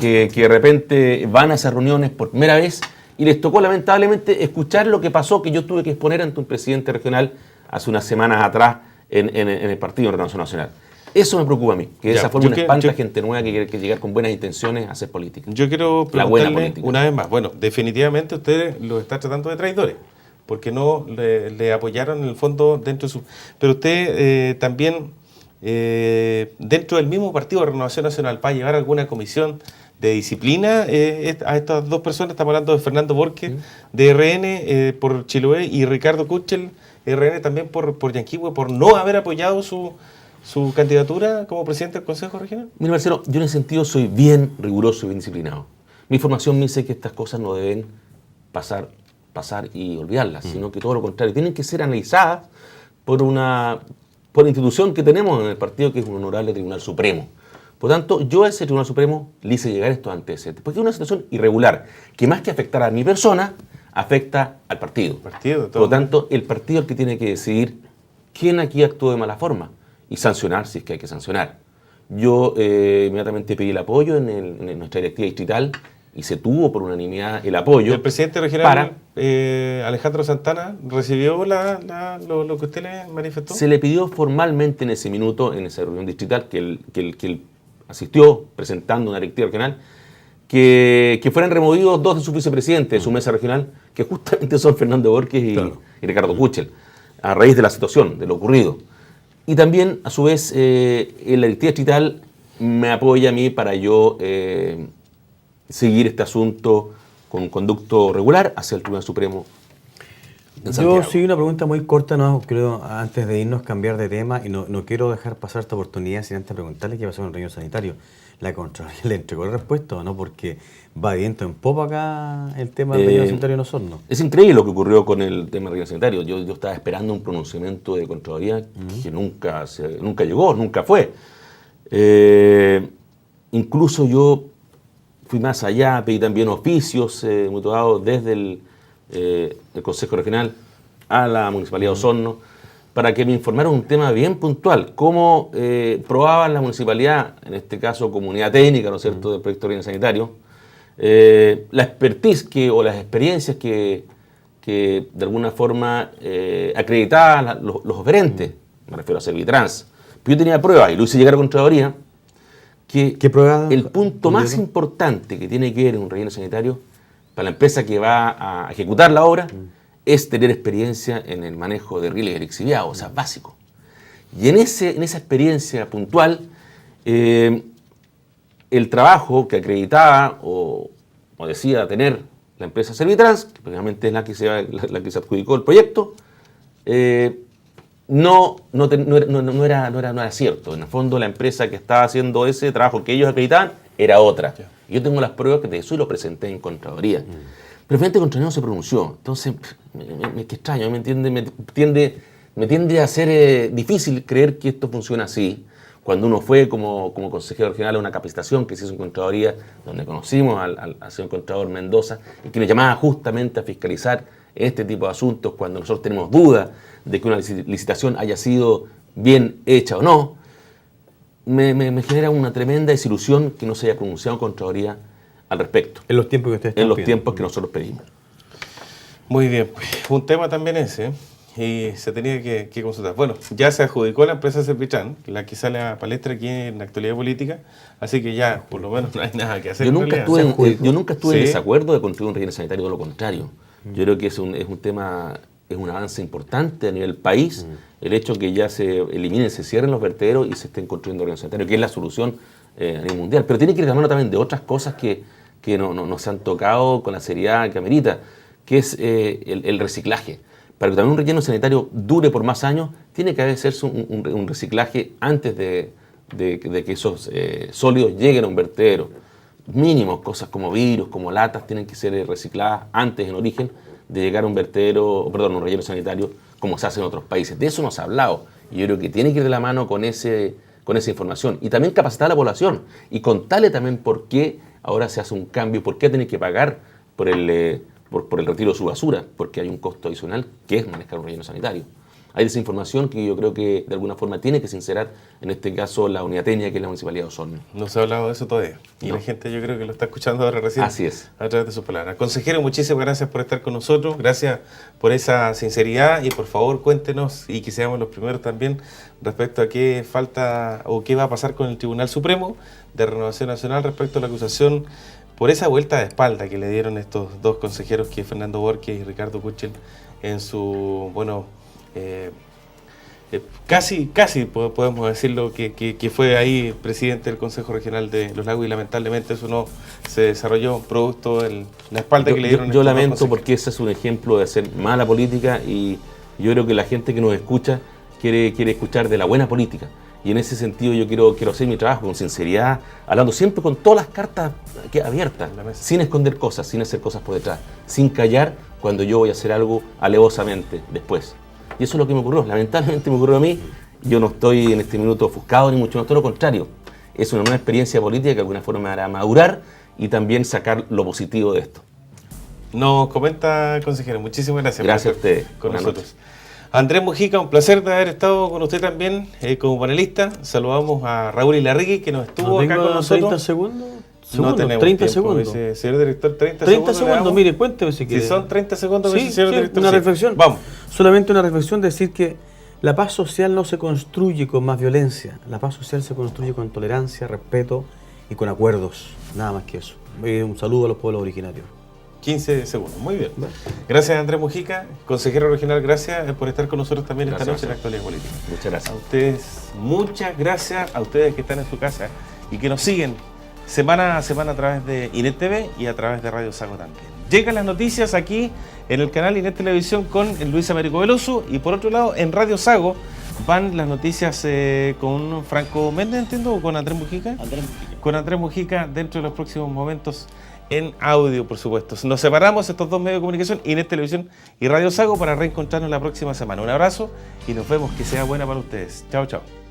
que de repente van a esas reuniones por primera vez y les tocó lamentablemente escuchar lo que pasó, que yo tuve que exponer ante un presidente regional hace unas semanas atrás en el Partido Renovación Nacional. Eso me preocupa a mí, que de esa forma espanta gente nueva que quiere llegar con buenas intenciones a hacer política. Yo quiero preguntarle una vez más, bueno, definitivamente usted lo está tratando de traidores, porque no le apoyaron en el fondo dentro de su... Pero usted también, dentro del mismo Partido de Renovación Nacional, para llevar alguna comisión de disciplina a estas dos personas. Estamos hablando de Fernando Borges, de RN por Chiloé, y Ricardo Kuchel, RN también por Yanquihue, por no haber apoyado su candidatura como presidente del Consejo Regional. Mira, Marcelo, yo en ese sentido soy bien riguroso y bien disciplinado. Mi formación me dice que estas cosas no deben pasar y olvidarlas, sino que todo lo contrario, tienen que ser analizadas por la institución que tenemos en el partido, que es un honorable Tribunal Supremo. Por lo tanto, yo a ese Tribunal Supremo le hice llegar estos antecedentes, porque es una situación irregular, que más que afectar a mi persona, afecta al partido. Por lo tanto, el partido es el que tiene que decidir quién aquí actuó de mala forma y sancionar si es que hay que sancionar. Yo inmediatamente pedí el apoyo en nuestra directiva distrital y se tuvo por unanimidad el apoyo. ¿El presidente regional Alejandro Santana recibió lo que usted le manifestó? Se le pidió formalmente en ese minuto, en esa reunión distrital, que él asistió presentando una directiva regional, que fueran removidos 2 de sus vicepresidentes de su mesa regional, que justamente son Fernando Borges y Ricardo Kuchel, a raíz de la situación, de lo ocurrido. Y también, a su vez, la directiva distrital me apoya a mí para yo seguir este asunto con un conducto regular hacia el Tribunal Supremo en Santiago. Yo sí, una pregunta muy corta, no creo, antes de irnos, cambiar de tema, y no quiero dejar pasar esta oportunidad sin antes preguntarle qué pasó en el relleno sanitario. ¿La Contraloría le entregó la respuesta o no? Porque va viento en popa acá el tema del relleno sanitario en Osorno. Es increíble lo que ocurrió con el tema del relleno sanitario. Yo estaba esperando un pronunciamiento de Contraloría que nunca llegó, nunca fue. Incluso yo fui más allá, pedí también oficios mutuados desde el Consejo Regional a la Municipalidad de Osorno para que me informaran un tema bien puntual, cómo probaba la municipalidad, en este caso comunidad técnica, ¿no es cierto?, del proyecto de sanitario, la expertise o las experiencias que de alguna forma acreditaban los oferentes, me refiero a Servitrans. Pero yo tenía pruebas y lo hice llegar a Contraloría, que el punto más importante que tiene que ver en un relleno sanitario para la empresa que va a ejecutar la obra es tener experiencia en el manejo de rieles lixiviados, o sea, básico. Y en esa experiencia puntual, el trabajo que acreditaba o decía tener la empresa Servitrans, que precisamente es la que se adjudicó el proyecto, no era cierto. En el fondo, la empresa que estaba haciendo ese trabajo que ellos acreditaban era otra. Yo tengo las pruebas de eso y lo presenté en Contraloría. Pero finalmente Contraloría no se pronunció. Entonces, qué extraño, me tiende a ser difícil creer que esto funciona así. Cuando uno fue como consejero regional a una capacitación que se hizo en Contraloría, donde conocimos al señor Contralor Mendoza, y que nos llamaba justamente a fiscalizar este tipo de asuntos cuando nosotros tenemos duda de que una licitación haya sido bien hecha o no, me genera una tremenda desilusión que no se haya pronunciado Contraloría al respecto. En los tiempos que ustedes En los tiempos que nosotros pedimos. Muy bien, pues, un tema también ese, y se tenía que consultar. Bueno, ya se adjudicó la empresa Servitrans, la que sale a palestra aquí en la actualidad política, así que ya, por lo menos, no hay nada que hacer. Yo nunca estuve en desacuerdo de construir un relleno sanitario, todo lo contrario. Yo creo que es un tema, es un avance importante a nivel país, el hecho que ya se eliminen, se cierren los vertederos y se estén construyendo rellenos sanitarios, que es la solución a nivel mundial. Pero tiene que ir de la mano también de otras cosas que no se han tocado con la seriedad que amerita, que es el reciclaje. Para que también un relleno sanitario dure por más años, tiene que hacerse un reciclaje antes de que esos sólidos lleguen a un vertedero. Mínimos, cosas como virus, como latas, tienen que ser recicladas antes en origen de llegar a un vertedero, perdón, un relleno sanitario como se hace en otros países. De eso nos ha hablado y yo creo que tiene que ir de la mano con esa información y también capacitar a la población y contarle también por qué ahora se hace un cambio, por qué tiene que pagar por el retiro de su basura, porque hay un costo adicional que es manejar un relleno sanitario. Hay desinformación que yo creo que de alguna forma tiene que sincerar, en este caso la unidad técnica que es la Municipalidad de Osorno. No se ha hablado de eso todavía. Y no. La gente yo creo que lo está escuchando ahora recién. Así es. A través de sus palabras. Consejero, muchísimas gracias por estar con nosotros. Gracias por esa sinceridad y por favor cuéntenos y que seamos los primeros también respecto a qué falta o qué va a pasar con el Tribunal Supremo de Renovación Nacional respecto a la acusación por esa vuelta de espalda que le dieron estos dos consejeros, que es Fernando Borges y Ricardo Kuchel, en su, casi podemos decirlo, que fue ahí presidente del Consejo Regional de Los Lagos y lamentablemente eso no se desarrolló producto de la espalda que le dieron. Yo lamento porque ese es un ejemplo de hacer mala política y yo creo que la gente que nos escucha quiere escuchar de la buena política. Y en ese sentido yo quiero hacer mi trabajo con sinceridad, hablando siempre con todas las cartas abiertas, sin esconder cosas, sin hacer cosas por detrás, sin callar cuando yo voy a hacer algo alevosamente después. Y eso es lo que me ocurrió, lamentablemente me ocurrió a mí. Yo no estoy en este minuto ofuscado ni mucho, no, todo lo contrario. Es una nueva experiencia política que de alguna forma me hará madurar y también sacar lo positivo de esto. Nos comenta, consejero, muchísimas gracias. Gracias a ustedes. Con nosotros. Andrés Mujica, un placer de haber estado con usted también como panelista. Saludamos a Raúl Ilarrigui, que nos estuvo acá con nosotros. 30 segundos. No tenemos 30 tiempo, segundos. Señor director, 30 segundos, mire, cuénteme si quiere. Si son 30 segundos, sí, señor director. Una reflexión. Vamos. Solamente una reflexión, decir que la paz social no se construye con más violencia. La paz social se construye con tolerancia, respeto y con acuerdos. Nada más que eso. Un saludo a los pueblos originarios. 15 segundos, muy bien. Gracias Andrés Mujica, consejero regional, gracias por estar con nosotros también esta noche en la Actualidad Política. Muchas gracias. A ustedes, muchas gracias a ustedes que están en su casa y que nos siguen semana a semana a través de Inet TV y a través de Radio Sago también. Llegan las noticias aquí en el canal Inet Televisión con Luis Américo Veloso y por otro lado en Radio Sago van las noticias con Franco Méndez, entiendo, o con Andrés Mujica. Andrés Mujica. Con Andrés Mujica dentro de los próximos momentos en audio, por supuesto. Nos separamos estos dos medios de comunicación, Inet Televisión y Radio Sago, para reencontrarnos la próxima semana. Un abrazo y nos vemos. Que sea buena para ustedes. Chao, chao.